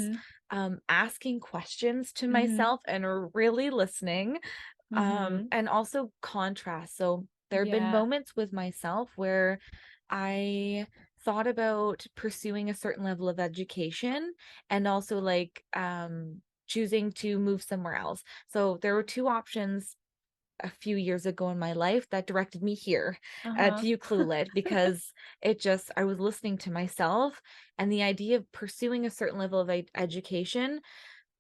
Mhm. Asking questions to Mhm. myself and really listening, Mhm. and also contrast. So there have been Yeah. moments with myself where I thought about pursuing a certain level of education and also choosing to move somewhere else. So there were two options a few years ago in my life that directed me here Uh-huh. to Ucluelet, because I was listening to myself, and the idea of pursuing a certain level of education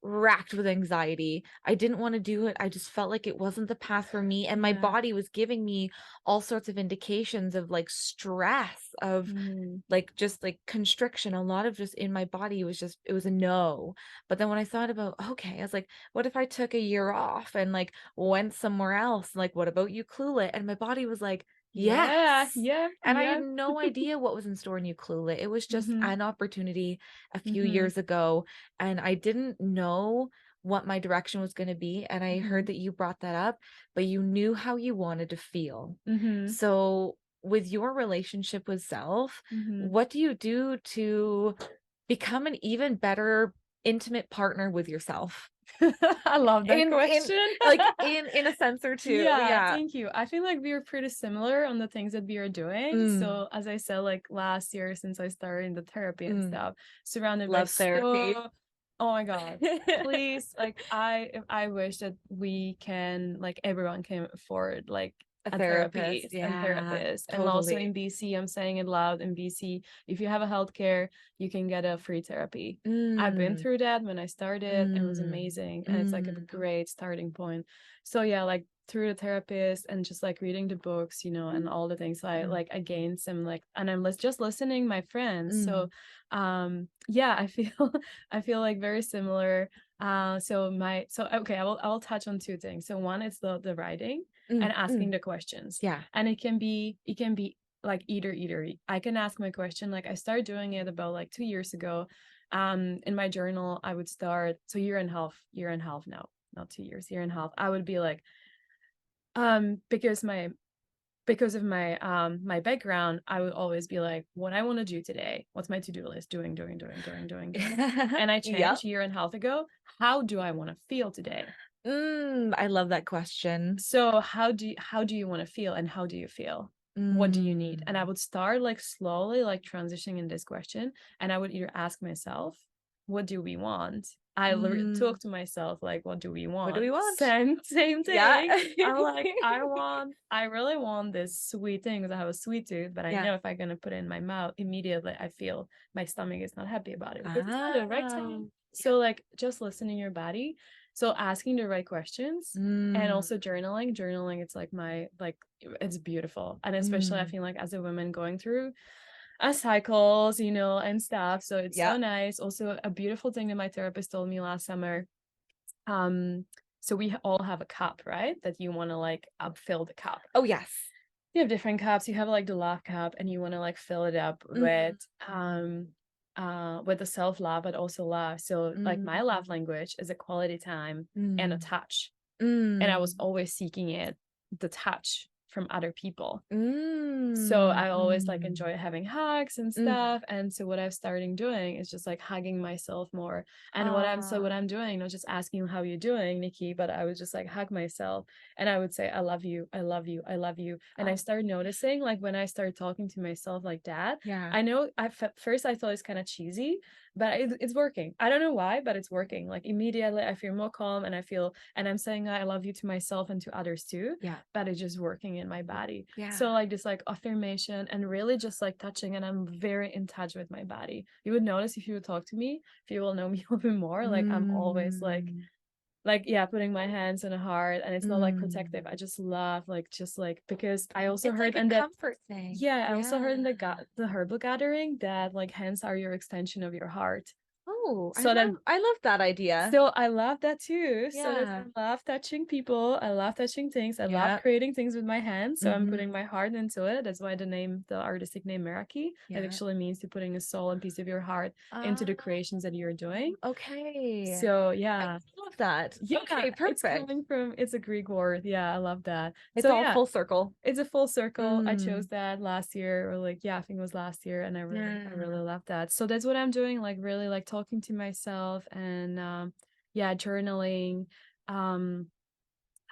racked with anxiety. I didn't want to do it. I just felt like it wasn't the path for me. And my Yeah. body was giving me all sorts of indications of like stress, of Mhm. like just like constriction. A lot of just in my body was just, it was a no. But then when I thought about, okay, I was like, what if I took a year off and like went somewhere else? Like, what about you, Clueless? And my body was like, Yeah. yes. Yeah. And I had Yeah. no idea what was in store in Ukulele. It was just Mhm. an opportunity a few Mhm. years ago, and I didn't know what my direction was going to be. And I heard Mhm. that you brought that up, but you knew how you wanted to feel. Mhm. So, with your relationship with self, Mhm. what do you do to become an even better intimate partner with yourself? I love that in question. like in a sense or two. Yeah, Yeah. thank you. I feel like we are pretty similar on the things that we are doing. Mm, So as I said, like last year since I started in the therapy and mm. stuff, surrounded by Love therapy. so oh my God. Please, like I wish that we can like everyone can afford like A a therapist. therapist and Yeah, therapist. And also totally. in BC, I'm saying it loud in BC, if you have a healthcare, you can get a free therapy. I've been Mm, through that when I started. It was mm, amazing. And it's like a mm, great starting point. So yeah, like through the therapist and just like reading the books, and all the things I gained some like, and I'm just listening my friends. So mm, yeah, I feel I feel like very similar. So okay, I will touch on two things. So one is the writing and asking mm. the questions. Yeah. And it can be like either I can ask my question, like I started doing it about like 2 years ago. In my journal I would start, so year and a half now, not 2 years, year and a half. I would be like, because of my background, I would always be like, what I want to do today, what's my to-do list, doing. And I Yep. changed year and a half ago, how do I want to feel today? I love that question. So how do you want to feel, and how do you feel? What do you need? And I Mm. would start like slowly like transitioning in this question, and I would either ask myself, what do we want? Talk Mm. to myself like, what do we What do want? we want? Same Yeah. thing. I'm like, I really want this sweet thing because I have a sweet tooth, but I Yeah. know if I'm gonna put it in my mouth immediately, I feel my stomach is not happy about it because it's not the right Ah. time. So like just listening your body. So asking the right questions, and Mm. also journaling, it's like my like it's beautiful. And especially I Mm. feel like as a woman going through a cycles, and stuff, so it's so Yeah. nice. Also a beautiful thing that my therapist told me last summer, um so we all have a cup, right, that you want to like fill the cup. Oh, yes. You have different cups. You have like the love cup, and you want to like fill it up Mm. with the self-love, but also love. So like my love Mm. language is a quality time and a Mm. touch. And I was Mm. always seeking it, the touch from other people. So Mm. I always like Mm. enjoy having hugs and Mm. stuff. And so what I've started doing is just like hugging myself more. And what Ah. I'm doing, not just asking how you're doing, Nikki, but I would just like hug myself, and I would say, I love you, I love you, I love you. And I Oh, started noticing like when I started talking to myself like that, yeah. I know first I thought it's kind of cheesy, but it's working. I don't know why, but it's working. Like immediately I feel more calm, and I'm saying I love you to myself and to others too, Yeah. but it's just working in my body. Yeah. So like this like affirmation and really just like touching, and I'm very in touch with my body. You would notice if you would talk to me, if you will know me a little bit more, like I'm always Mm. like yeah, putting my hands on the heart, and it's not like Mm. protective. I just love like just like because I also It's heard like a in that comfort thing. yeah, I also heard Yeah. in the herbal gathering that like hands are your extension of your heart. Oh, So that I love that idea. so I love that too. So that Yeah. I love touching people. I love touching things. I love Yeah. creating things with my hands. So I'm Mm-hmm. putting my heart into it. That's why the artistic name Meraki, that Yeah. actually means to putting a soul and piece of your heart into Ah, the creations that you're doing. okay. So I yeah. love that. Yeah, Okay, perfect. it's a Greek word. Yeah, I love that. It's So all yeah, full circle. it's a full circle. I chose Mm. that last year, or like yeah, I think it was last year, and I Yeah. really love that. So that's what I'm doing, like really like talking to myself, and yeah, journaling, um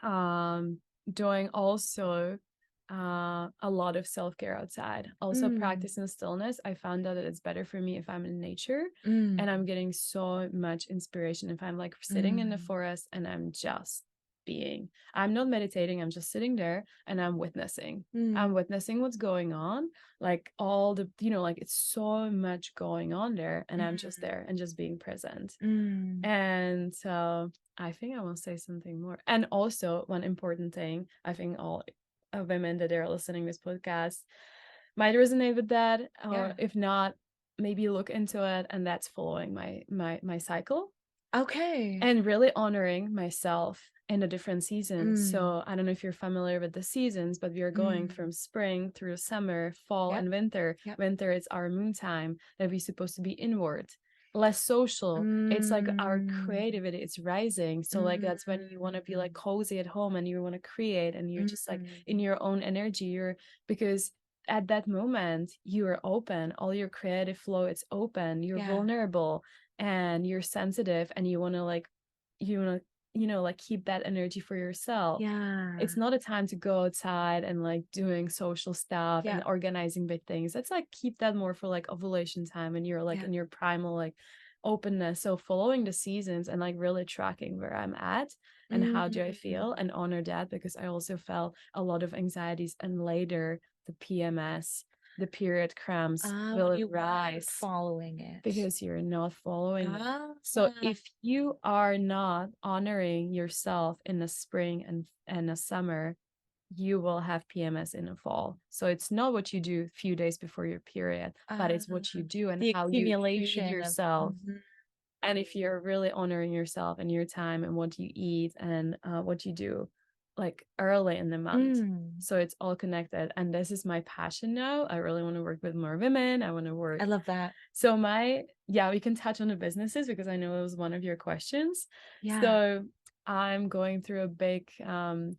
um doing also a lot of self-care outside, also Mm. practicing stillness. I found out that it's better for me if I'm in nature, and I'm Mm. getting so much inspiration if I'm like sitting in the Mm. forest and I'm just being. I'm not meditating, I'm just sitting there and I'm Mm. witnessing what's going on, like all the like it's so much going on there, and I'm just Mm. there and just being present. Mm. And so I think I will say something more. And also one important thing, I think all women that are listening to this podcast might resonate with that, or Yeah. if not, maybe look into it, and that's following my cycle Okay. and really honoring myself in the different seasons. Mm. So I don't know if you're familiar with the seasons, but we are going Mm. from spring through summer, fall, Yep. and winter. Yep. Winter is our moon time that we're supposed to be inward, less social. It's like our Mm. creativity is rising. So like that's when you want to be like Mm. cozy at home and you want to create, and you're just like in Mm. your own energy. Because at that moment you are open, all your creative flow, it's open, you're Yeah. vulnerable, and you're sensitive, and you want to like you want to, like keep that energy for yourself. Yeah. It's not a time to go outside and like doing social stuff Yeah. and organizing big things. It's like keep that more for like ovulation time and you're like Yeah. in your primal like openness. So following the seasons and like really tracking where I'm at and how do I feel Mm. and honor that, because I also felt a lot of anxieties and later the PMS, the period cramps When will you weren't rise following it. because you're not following it. Ah. So if you are not honoring yourself in the spring and the summer, you will have PMS in the fall. So it's not what you do a few days before your period, but Ah, it's what you do and the how you feed accumulation of yourself. And if you're really honoring yourself and your time and what you eat and what you do like early in the month. Mm. So it's all connected. And this is my passion now. I really want to work with more women. I want to I work. love that. So we can touch on the businesses because I know it was one of your questions. Yeah. So I'm going through a big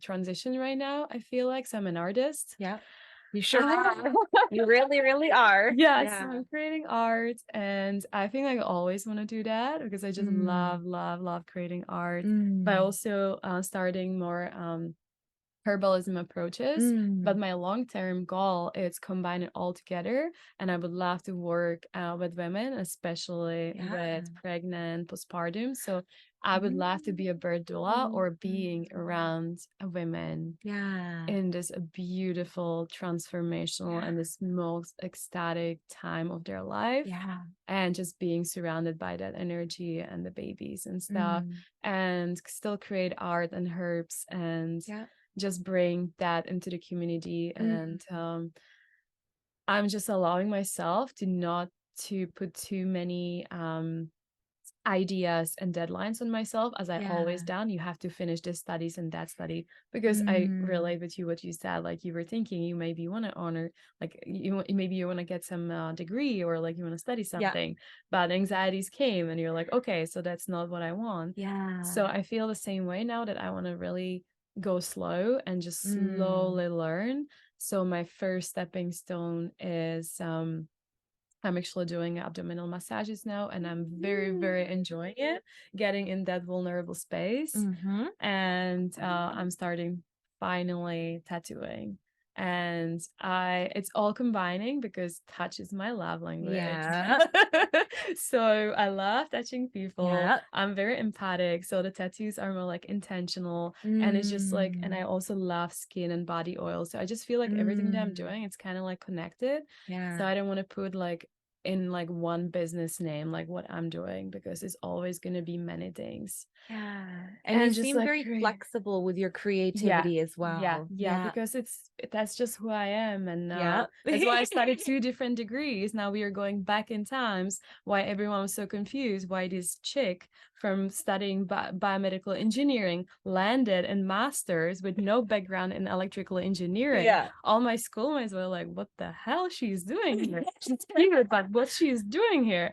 transition right now. I feel like, so I'm an artist. Yeah. You sure are. You really, really are. Yes, Yeah. I'm creating art, and I think I always want to do that because I just Mm. love creating art. But Mm. also starting more herbalism approaches. But Mm. my long-term goal is combine it all together, and I would love to work with women, especially Yeah. with pregnant, postpartum. So I would love to be a birth doula Mm. or being around women Yeah. in this beautiful transformational Yeah. and this most ecstatic time of their life, Yeah. and just being surrounded by that energy and the babies and stuff, Mm. and still create art and herbs and Yeah. just bring that into the community. Mm. And I'm just allowing myself to not to put too many ideas and deadlines on myself, as I always Yeah. done. You have to finish this studies and that study, because I Mm. relate with you what you said. Like you were thinking you maybe want to honor, like maybe you want to get some degree or like you want to study Yeah. something, but anxieties came and you're like, okay, so that's not what I want. So Yeah. I feel the same way now, that I want to really go slow and just Mm. slowly learn. So my first stepping stone is I'm actually doing abdominal massages now, and I'm very enjoying it, getting in that vulnerable space. Mm-hmm. And I'm starting finally tattooing. And it's all combining because touch is my love language. Yeah. So I love touching people. Yeah. I'm very empathic. So the tattoos are more like intentional. And it's just like, and I Mm. also love skin and body oil. So I just feel like everything that I'm Mm. doing, it's kind of like connected. So Yeah. I don't want to put like in like one business name, like what I'm doing, because it's always going to be many things. Yeah. And you And just seem like very flexible with your yeah, creativity as well. yeah, Yeah. because that's just who I am. And Yeah. that's why I studied 2 different degrees. Now we are going back in times why everyone was so confused, why this chick from studying biomedical engineering landed in masters with no background in electrical engineering. Yeah. All my schoolmates were like, what the hell she's doing here? She's cute, but what she's doing here?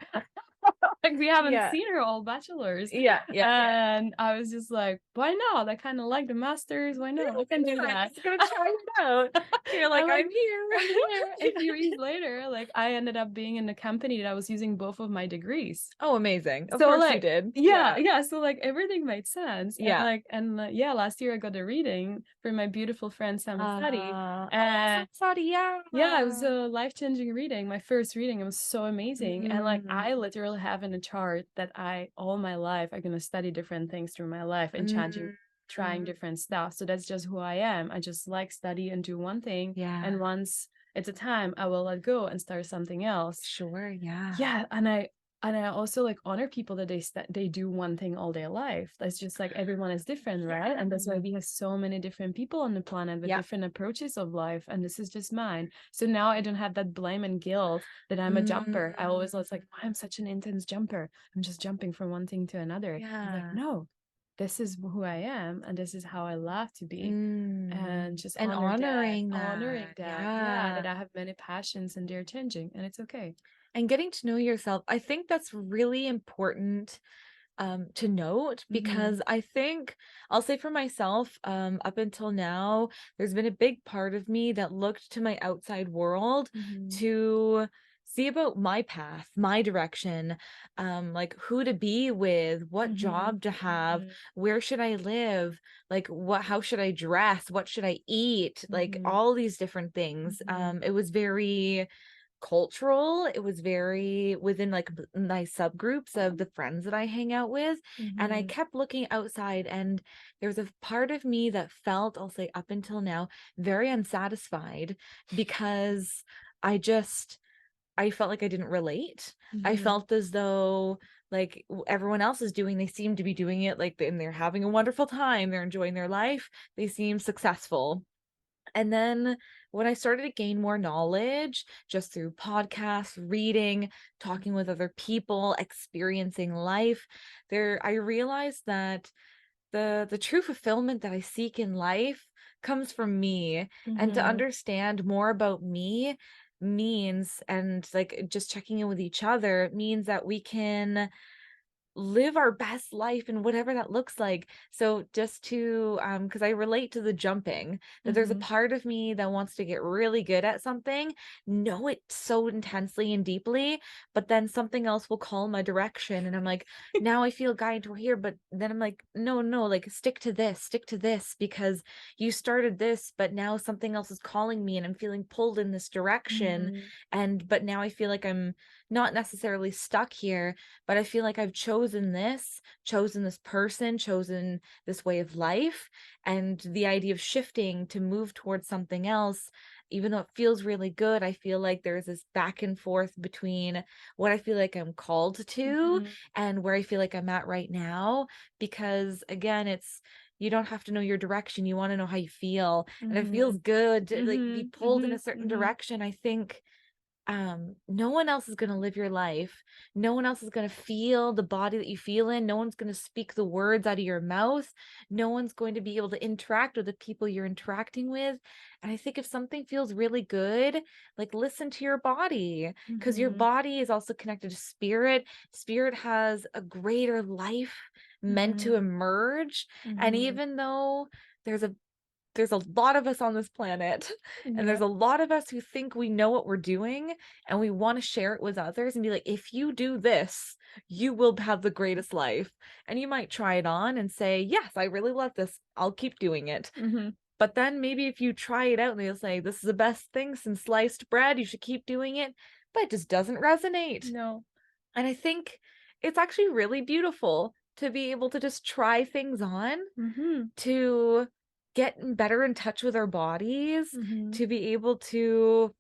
Like we haven't Yeah. seen her all bachelors. Yeah. Yeah. And I was just like, why not? I kind of like the masters. Why not? I can do I'm that. just gonna try it out. You're like, And like I'm here. I'm here. A few years later, like I ended up being in a company that I was using both of my degrees. Oh, amazing. Of So course you like, did. yeah, Yeah. yeah. So like everything made sense. And Yeah. like, and yeah, last year I got a reading from my beautiful friend Sam Sadi. Oh, And sorry. Yeah. yeah, it was a life-changing reading. My first reading, it was so amazing. And like I Mm. literally have in a chart that I all my life I'm gonna study different things through my life and changing, Mm. trying different stuff. So that's just who I am. I just like study and do one thing. Yeah. And once it's a time, I will let go and start something else. Sure. Yeah. Yeah, and I also like honor people that they do one thing all their life. That's just like everyone is different, right? And that's why we have so many different people on the planet with Yeah. different approaches of life. And this is just mine. So now I don't have that blame and guilt that I'm a jumper. I always was like, I'm such an intense jumper. I'm just jumping from one thing to another. It's like, Yeah. no, this is who I am, and this is how I love to be. Mm. And just And honoring honoring that. that. Yeah, Yeah. that I have many passions and they're changing, and it's okay. And getting to know yourself, I think that's really important to note, Mm-hmm. because I think I'll say for myself, up until now, there's been a big part of me that looked to my outside world Mm-hmm. to see about my path, my direction, like who to be with, what Mhm. job to have, Mhm. where should I live, like how should I dress, what should I eat, like Mhm. all these different things. Mhm. It was very cultural. It was very within like my subgroups of the friends that I hang out with. And I Mhm. kept looking outside, and there was a part of me that felt, I'll say up until now, very unsatisfied because I just I felt like I didn't relate. I Mhm. felt as though like everyone else is doing, they seem to be doing it like and they're having a wonderful time, they're enjoying their life, they seem successful. And then when I started to gain more knowledge just through podcasts, reading, talking with other people, experiencing life, there I realized that the true fulfillment that I seek in life comes from me. And to Mhm. understand more about me means, and like just checking in with each other means that we can live our best life and whatever that looks like. So just to because I relate to the jumping, that there's a Mhm. part of me that wants to get really good at something, know it so intensely and deeply, but then something else will call my direction and I'm like, now I feel guided to here, but then I'm like, no, no, like stick to this because you started this, but now something else is calling me and I'm feeling pulled in this direction. Mhm. And but now I feel like I'm not necessarily stuck here, but I feel like I've chosen this person, chosen this way of life. And the idea of shifting to move towards something else, even though it feels really good, I feel like there's this back and forth between what I feel like I'm called to Mhm. and where I feel like I'm at right now. Because again, it's, you don't have to know your direction. You want to know how you feel. And it feels Mhm. good to like be Mhm. pulled in a Mhm. certain Mhm. direction. I think no one else is going to live your life. No one else is going to feel the body that you feel in. No one's going to speak the words out of your mouth. No one's going to be able to interact with the people you're interacting with. And I think if something feels really good, like listen to your body, because your Mhm. body is also connected to spirit. Spirit has a greater life meant to Mhm. emerge. And Mhm. even though there's a there's a lot of us on this planet, and there's Yeah. a lot of us who think we know what we're doing, and we want to share it with others and be like, if you do this, you will have the greatest life. And you might try it on and say, yes, I really love this, I'll keep doing it. Mhm. But then maybe if you try it out and they'll say, this is the best thing since sliced bread, you should keep doing it, but it just doesn't resonate. No. And I think it's actually really beautiful to be able to just try things on, Mhm. to better in touch with our bodies, Mhm. to be able to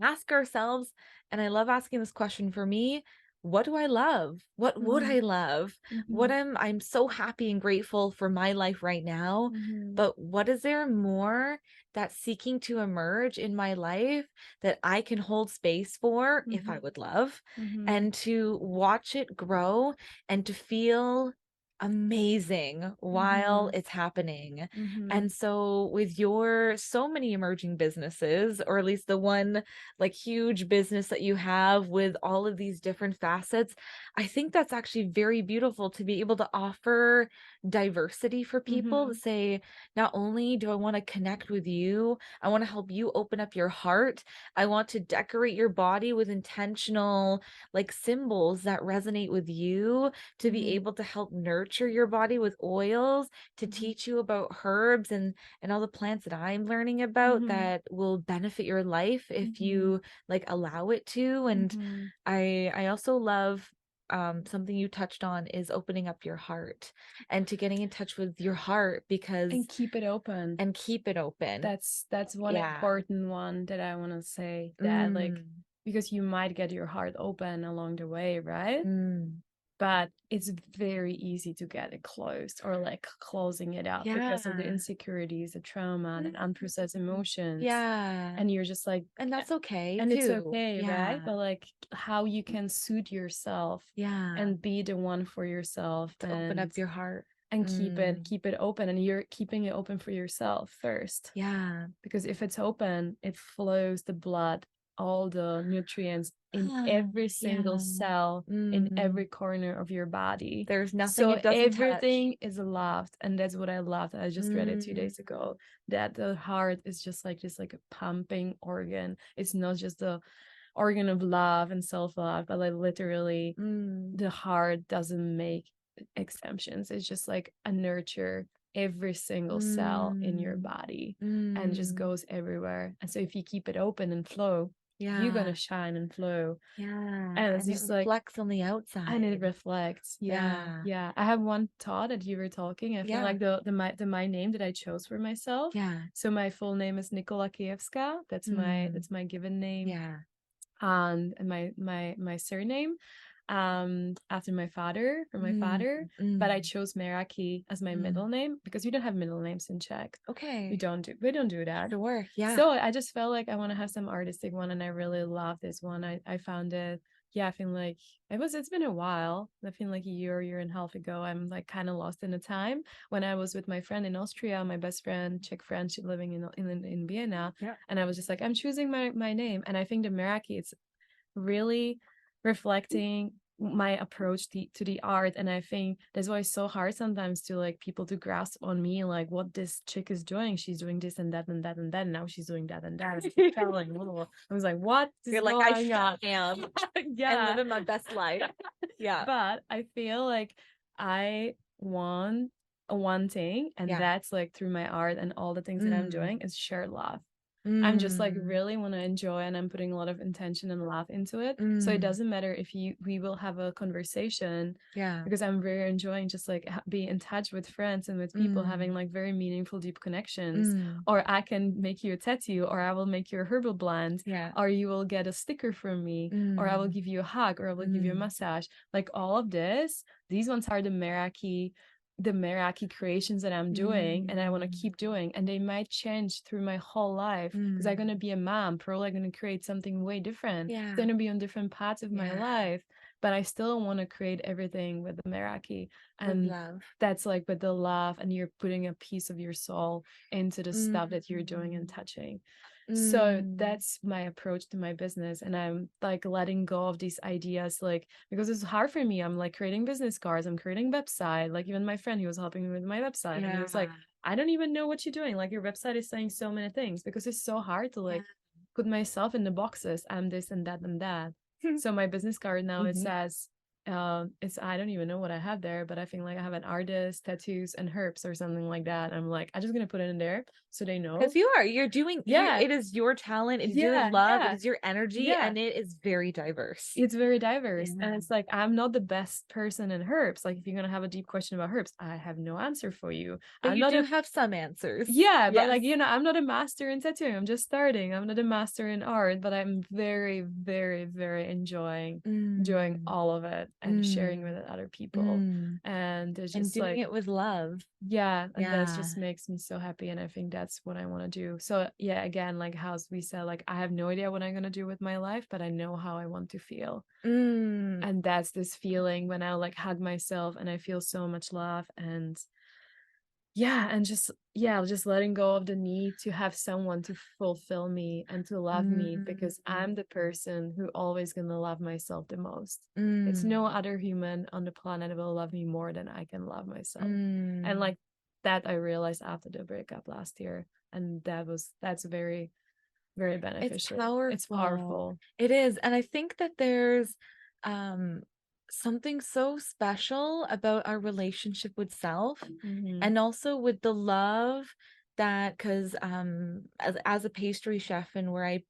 ask ourselves, and I love asking this question for me, what do I love? What would Mhm. I love? What Mhm. I'm so happy and grateful for my life right now, Mhm. but what is there more that's seeking to emerge in my life that I can hold space for if I Mhm. would love, Mhm. and to watch it grow and to feel amazing while Mhm. it's happening. Mhm. And so with your so many emerging businesses, or at least the one like huge business that you have with all of these different facets, I think that's actually very beautiful to be able to offer diversity for people to Mhm. say, not only do I want to connect with you, I want to help you open up your heart. I want to decorate your body with intentional like symbols that resonate with you, to be Mhm. able to help nurture your body with oils, to Mhm. teach you about herbs and all the plants that I'm learning about Mhm. that will benefit your life if Mhm. you like allow it to. And Mhm. I also love something you touched on is opening up your heart and to getting in touch with your heart, because And keep it open. and keep it open. That's one Yeah. important one that I want to say, that like, Mm. because you might get your heart open along the way, right? Mm. But it's very easy to get it closed, or like closing it up because of the Yeah. insecurities, the trauma, and Mm. unprocessed emotions. Yeah. And you're just like, And that's okay and it's too. okay, right? Yeah. But like how you can soothe yourself Yeah. and be the one for yourself, To open up your heart. and Mm. keep it open, and you're keeping it open for yourself first, Yeah. because if it's open, it flows the blood, all the nutrients in Ah, every single yeah. cell, in Mm. every corner of your body. There's nothing So it doesn't touch. everything is loved, and that's what I loved. I just read it two Mm. days ago, that the heart is just like a pumping organ. It's not just the organ of love and self-love, but like literally the heart doesn't make exemptions. It's just like a nurture every single cell in your Mm. body and just Mm. goes everywhere. And so if you keep it open and flow, you're Yeah. gonna shine and flow. Yeah. And it's And it just like, reflects on the and it outside. reflects. Yeah, Yeah. yeah. I have one thought that you were talking. I feel Yeah. like the my name that I chose for myself. Yeah. So my full name is Nikki Kyjevska. Mm. That's my given name, Yeah. and my surname, after my father, from my Mm. father. But I Mm. chose Meraki as my Mm. middle name because we don't have middle names in Czech. Okay. We don't do that. Sure. Yeah. So I just felt like I want to have some artistic one, and I really love this one. I found it. Yeah, I feel like it's been a while. I feel like a year and a half ago, I'm like kind of lost in the time when I was with my friend in Austria, my best friend, Czech friend, she living in Vienna, Yeah. and I was just like, I'm choosing my name, and I think the Meraki, it's really reflecting my approach to the art. And I think that's why it's so hard sometimes to like people to grasp on me like what this chick is doing. She's doing this and that and that and that, and now she's doing that and that. It's telling I was like, what is You're like, I going sure on? am. And Yeah. living my best life. Yeah. But I feel like I want one thing, and Yeah. that's like through my art and all the things that I'm Mm. doing is share love. I'm just like Mm. really want to enjoy, and I'm putting a lot of intention and love into it. So it Mm. doesn't matter if we will have a conversation, Yeah. because I'm very enjoying just like be in touch with friends and with people, having Mm. like very meaningful, deep connections. Mm. Or I can make you a tattoo, or I will make you a herbal blend, Yeah. or you will get a sticker from me, or I will Mm. give you a hug, or I will give you a Mm. massage. Like all of this, these ones are the Meraki creations that I'm doing, and I want to Mm. keep doing, and they might change through my whole life because I'm Mm. gonna be a mom, probably gonna create something way different. It's Yeah. gonna be on different parts of my Yeah. life, but I still want to create everything with the Meraki, With and love. that's like with the love, and you're putting a piece of your soul into the stuff that you're doing and Mm. touching. So Mm. that's my approach to my business, and I'm like letting go of these ideas, like because it's hard for me. I'm like creating business cards, I'm creating website. Like even my friend, he was helping me with my website, and he Yeah. was like, I don't even know what you're doing. Like your website is saying so many things, because it's so hard to Yeah. like put myself in the boxes. I'm this and that and that. So my business card now, it Mhm. says, it's, I don't even know what I have there, but I think like I have an artist, tattoos, and herbs or something like that. I'm like, I'm just gonna put it in there so they know. Because you're doing Yeah, it is your talent, it is your yeah, love, it yeah, is your energy, yeah. and it is very diverse. It's very diverse. Yeah. And it's like, I'm not the best person in herbs. Like if you're gonna have a deep question about herbs, I have no answer for you. But I'm you not do a have some answers. Yeah, but Yes. like, I'm not a master in tattooing. I'm just starting. I'm not a master in art, but I'm very, very, very enjoying doing Mm. all of it and sharing with Mm. other people. Mm. And it's And just doing like, it with love. yeah, and that Yeah. just makes me so happy. And I think that's what I want to do. So yeah, again, like how we said, like I have no idea what I'm gonna do with my life, but I know how I want to feel. Mm. And that's this feeling when I like hug myself and I feel so much love, and yeah, and just letting go of the need to have someone to fulfill me and to love me, because Mm. I'm the person who always gonna love myself the most. It's no Mm. other human on the planet will love me more than I can love myself. And Mm. like that I realized after the breakup last year. And that's very, very It's beneficial. It's powerful. powerful. It is. And I think that there's um something so special about our relationship with self Mm-hmm. and also with the love that because as a pastry chef and where I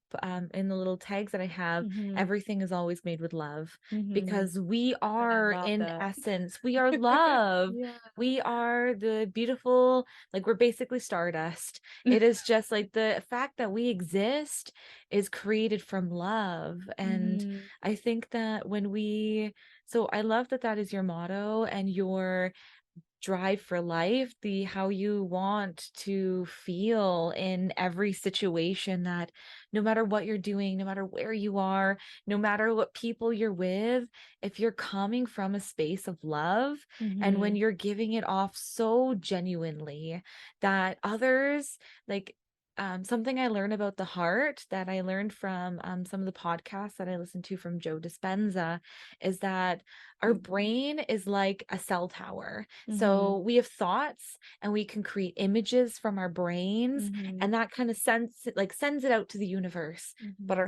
in the little tags that I have, Mm-hmm. everything is always made with love Mm-hmm. because we And I are love in that. essence, we are love. Yeah. We are the beautiful, like we're basically stardust. It is just like the fact that we exist is created from love. And Mm-hmm. I think that so I love that that is your motto and your drive for life, the how you want to feel in every situation, that no matter what you're doing, no matter where you are, no matter what people you're with, if you're coming from a space of love and when Mm-hmm. you're giving it off so genuinely that others like something I learned about the heart that I learned from some of the podcasts that I listened to from Joe Dispenza is that our brain is like a cell tower. Mhm. So we have thoughts and we can create images from our brains, Mhm. and that kind of sends it out to the universe. But Mhm.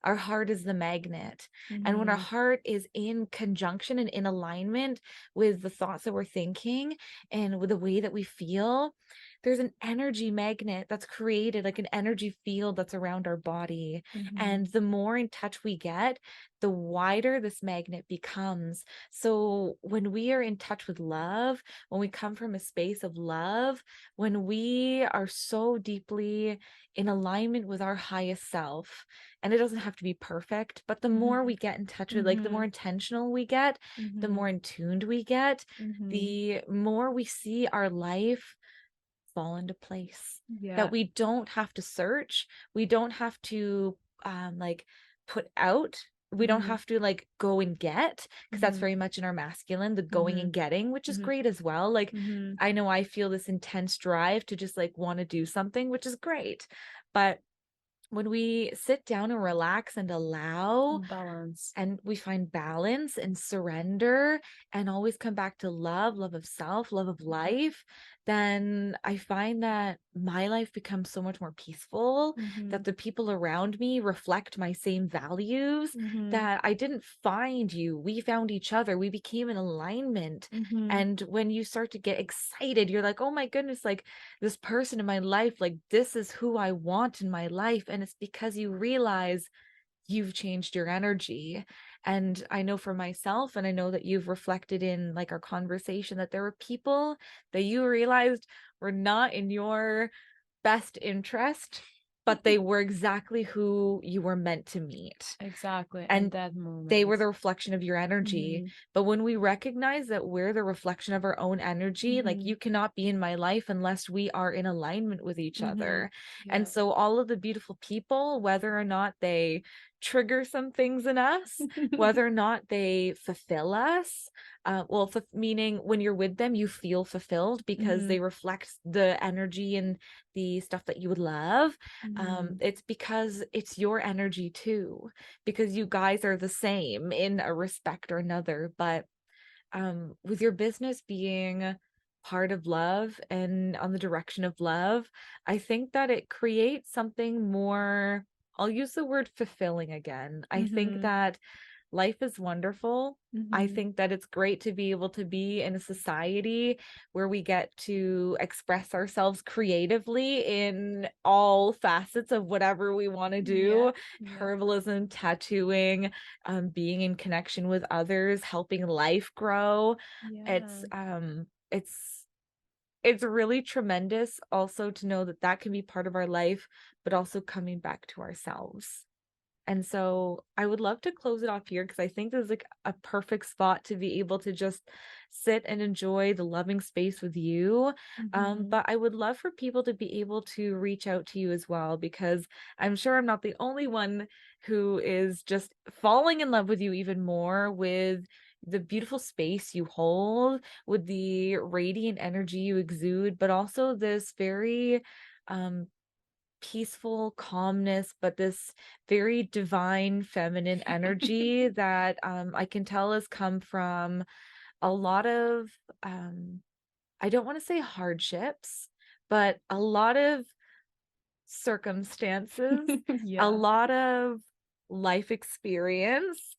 our heart is the magnet. And when our Mhm. heart is in conjunction and in alignment with the thoughts that we're thinking and with the way that we feel, there's an energy magnet that's created, like an energy field that's around our body. Mhm. And the more in touch we get, the wider this magnet becomes. So when we are in touch with love, when we come from a space of love, when we are so deeply in alignment with our highest self, and it doesn't have to be perfect, but the more we Mhm. get in touch with, like the more Mhm. intentional we get, the more Mhm. in tuned we get, Mhm. the more we see our life fall into place, that Yeah. we don't have to search, we don't have to like put out, we don't Mhm. have to like go and get, because that's Mhm. very much in our masculine, the going and Mhm. getting, which is Mhm. great as well. Like Mhm. I know I feel this intense drive to just like want to do something, which is great, but when we sit down and relax and allow, Balance. and we find balance and surrender and always come back to love, love of self, love of life, then I find that my life becomes so much more peaceful, that Mhm. the people around me reflect my same values, Mhm. that I didn't find you, we found each other, we became in alignment. Mhm. And when you start to get excited, you're like, oh my goodness, like this person in my life, like this is who I want in my life. And it's because you realize you've changed your energy. And I know for myself, and I know that you've reflected in like our conversation, that there were people that you realized were not in your best interest, but they were exactly who you were meant to meet. Exactly, at And that they were moment. the reflection of your energy. Mhm. But when we recognize that we're the reflection of our own energy, like Mhm. you cannot be in my life unless we are in alignment with each Mhm. other. And Yeah. so all of the beautiful people, whether or not they trigger some things in us, whether or not they fulfill us, well, meaning when you're with them, you feel fulfilled because they Mhm. reflect the energy and the stuff that you would love. Mhm. It's because it's your energy too, because you guys are the same in a respect or another. But with your business being part of love and on the direction of love, I think that it creates something more, I'll use the word fulfilling again. I think Mhm. that life is wonderful. I Mhm. think that it's great to be able to be in a society where we get to express ourselves creatively in all facets of whatever we want to Yeah. do. Yeah. Herbalism, tattooing, being in connection with others, helping life grow. It's Yeah. um it's it's really tremendous also to know that that can be part of our life, but also coming back to ourselves. And so I would love to close it off here because I think this is like a perfect spot to be able to just sit and enjoy the loving space with you. Mhm. But I would love for people to be able to reach out to you as well, because I'm sure I'm not the only one who is just falling in love with you even more with the beautiful space you hold, with the radiant energy you exude, but also this very um peaceful calmness, but this very divine feminine energy that I can tell has come from a lot of um I don't want to say hardships, but a lot of circumstances, a Yeah. lot of life experience,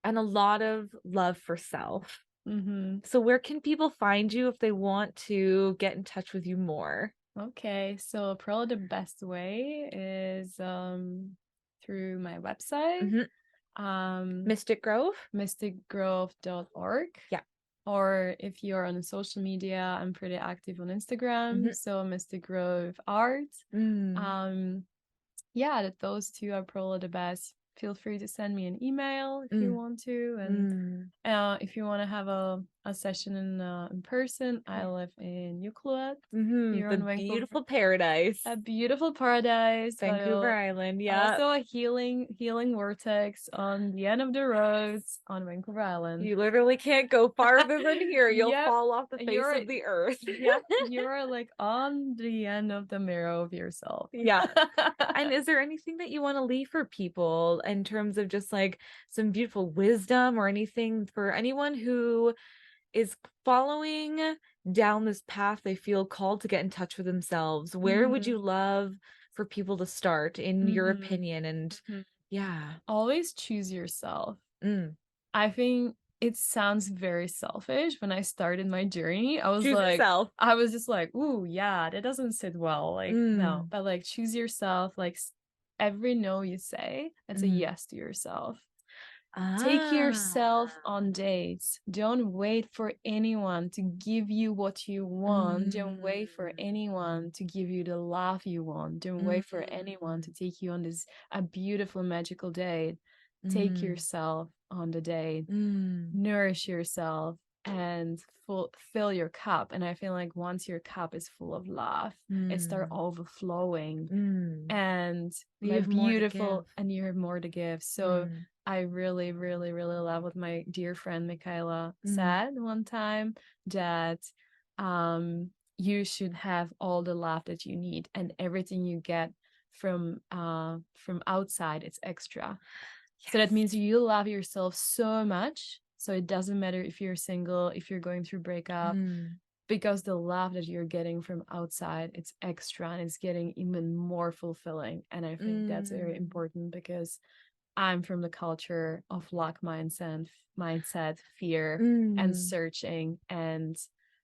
and a lot of love for self. Mhm. So where can people find you if they want to get in touch with you more? Okay, so probably the best way is through my website, Mhm. um Mystic Grove? mysticgrowth.org. Yeah. Or if you're on social media, I'm pretty active on Instagram, Mhm. so Mystic Grove Art. Mm. Um yeah, those two are probably the best. Feel free to send me an email if you Mm. want to, and Mm. if you want to have a session in person. I live in Euclid, here The on Vancouver. beautiful paradise. A beautiful paradise, Vancouver Island, yeah. also a healing vortex on the end of the roads on Vancouver Island. You literally can't go farther than here. You'll fall off the face of the earth. Yeah, you're like on the end of the mirror of yourself. Yeah. And is there anything that you want to leave for people in terms of just like some beautiful wisdom or anything for anyone who is following down this path they feel called to get in touch with themselves? Where would you love for people to start, in your opinion? And yeah, always choose yourself. I think it sounds very selfish. When I started my journey, I was choose like, yourself. I was just like, ooh, yeah, that doesn't sit well. Like, no, but like choose yourself. Like every no you say, that's a yes to yourself. Take yourself on dates. Don't wait for anyone to give you what you want. Don't wait for anyone to give you the love you want. Don't wait for anyone to take you on a beautiful magical date. Take yourself on the date. Nourish yourself and fill your cup. And I feel like once your cup is full of love, it starts overflowing, and you have more to give. So I really, really, really love what my dear friend Michaela said one time, that you should have all the love that you need, and everything you get from outside, it's extra. Yes. So that means you love yourself so much. So it doesn't matter if you're single, if you're going through breakup, because the love that you're getting from outside, it's extra and it's getting even more fulfilling. And I think that's very important, because I'm from the culture of lack mindset, fear, and searching, and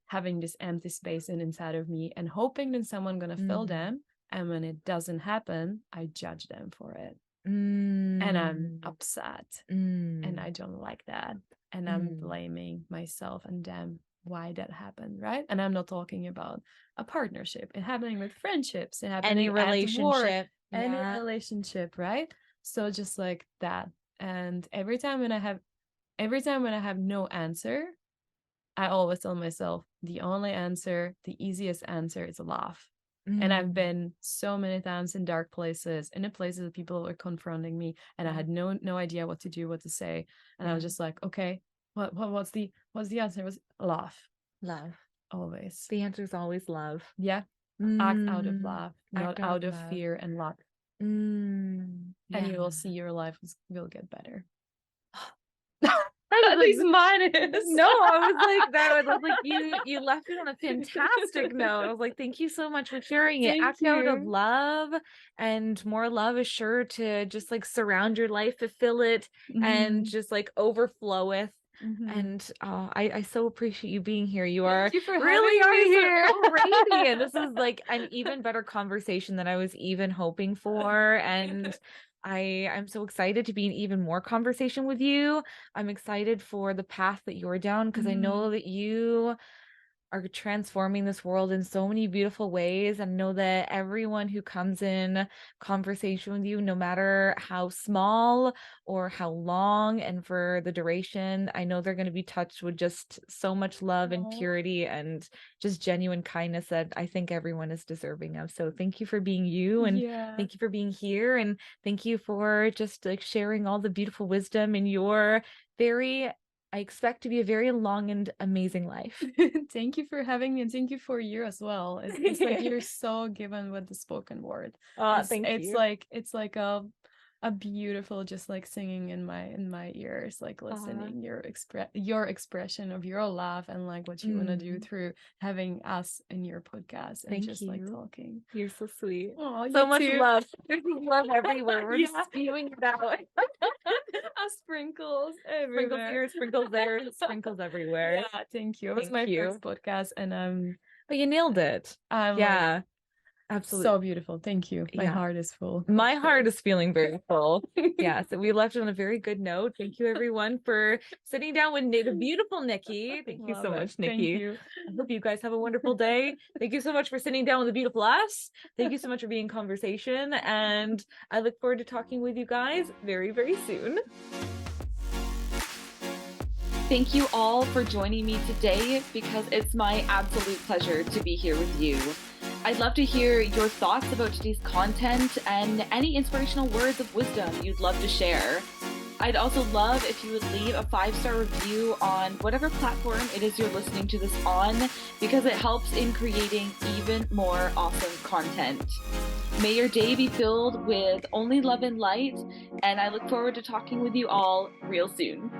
having this empty space inside of me and hoping that someone's gonna fill them. And when it doesn't happen, I judge them for it. And I'm upset. And I don't like that. And I'm blaming myself and them why that happened, right? And I'm not talking about a partnership. It's happening with friendships. It's happening any relationship. Any relationship, right? So just like that. And every time when I have no answer, I always tell myself the only answer, the easiest answer is a laugh. And I've been so many times in dark places, in the places that people were confronting me, and I had no idea what to do, what to say. And I was just like, okay, what's the answer? It was laugh. Love. Always. The answer is always love. Yeah. Act out of love, not out of fear and luck. And you will see your life will get better. At least mine is. No, I was like you left it on a fantastic note. I was like, thank you so much for sharing it. Act out of love, and more love is sure to just like surround your life, fulfill it, and just like overfloweth. And I so appreciate you being here. You are really here. So radiant. This is like an even better conversation than I was even hoping for. And I'm so excited to be in even more conversation with you. I'm excited for the path that you're down, because I know that you are transforming this world in so many beautiful ways. And know that everyone who comes in conversation with you, no matter how small or how long and for the duration, I know they're going to be touched with just so much love and purity and just genuine kindness that I think everyone is deserving of. So thank you for being you, and thank you for being here, and thank you for just like sharing all the beautiful wisdom in your I expect to be a very long and amazing life. Thank you for having me, and thank you for you as well. It's like you're so given with the spoken word. Thank you. It's like a beautiful, just like singing in my ears, like listening your expression of your love and like what you want to do through having us in your podcast and Thank just you. like talking. You're so sweet. Oh, so much love. There's love everywhere. We're just spewing it out. Sprinkles everywhere. Sprinkles here, sprinkles there, sprinkles everywhere. Yeah, thank you. It was my first podcast, and but you nailed it. Yeah. Absolutely. So beautiful. Thank you. My heart is full. My heart is feeling very full. So we left it on a very good note. Thank you everyone for sitting down with the beautiful Nikki. Thank you so much, Nikki. Thank you. I hope you guys have a wonderful day. Thank you so much for sitting down with the beautiful us. Thank you so much for being in conversation. And I look forward to talking with you guys very, very soon. thank you all for joining me today because it's my absolute pleasure to be here with you. I'd love to hear your thoughts about today's content and any inspirational words of wisdom you'd love to share. I'd also love if you would leave a 5-star review on whatever platform it is you're listening to this on, because it helps in creating even more awesome content. May your day be filled with only love and light, and I look forward to talking with you all real soon.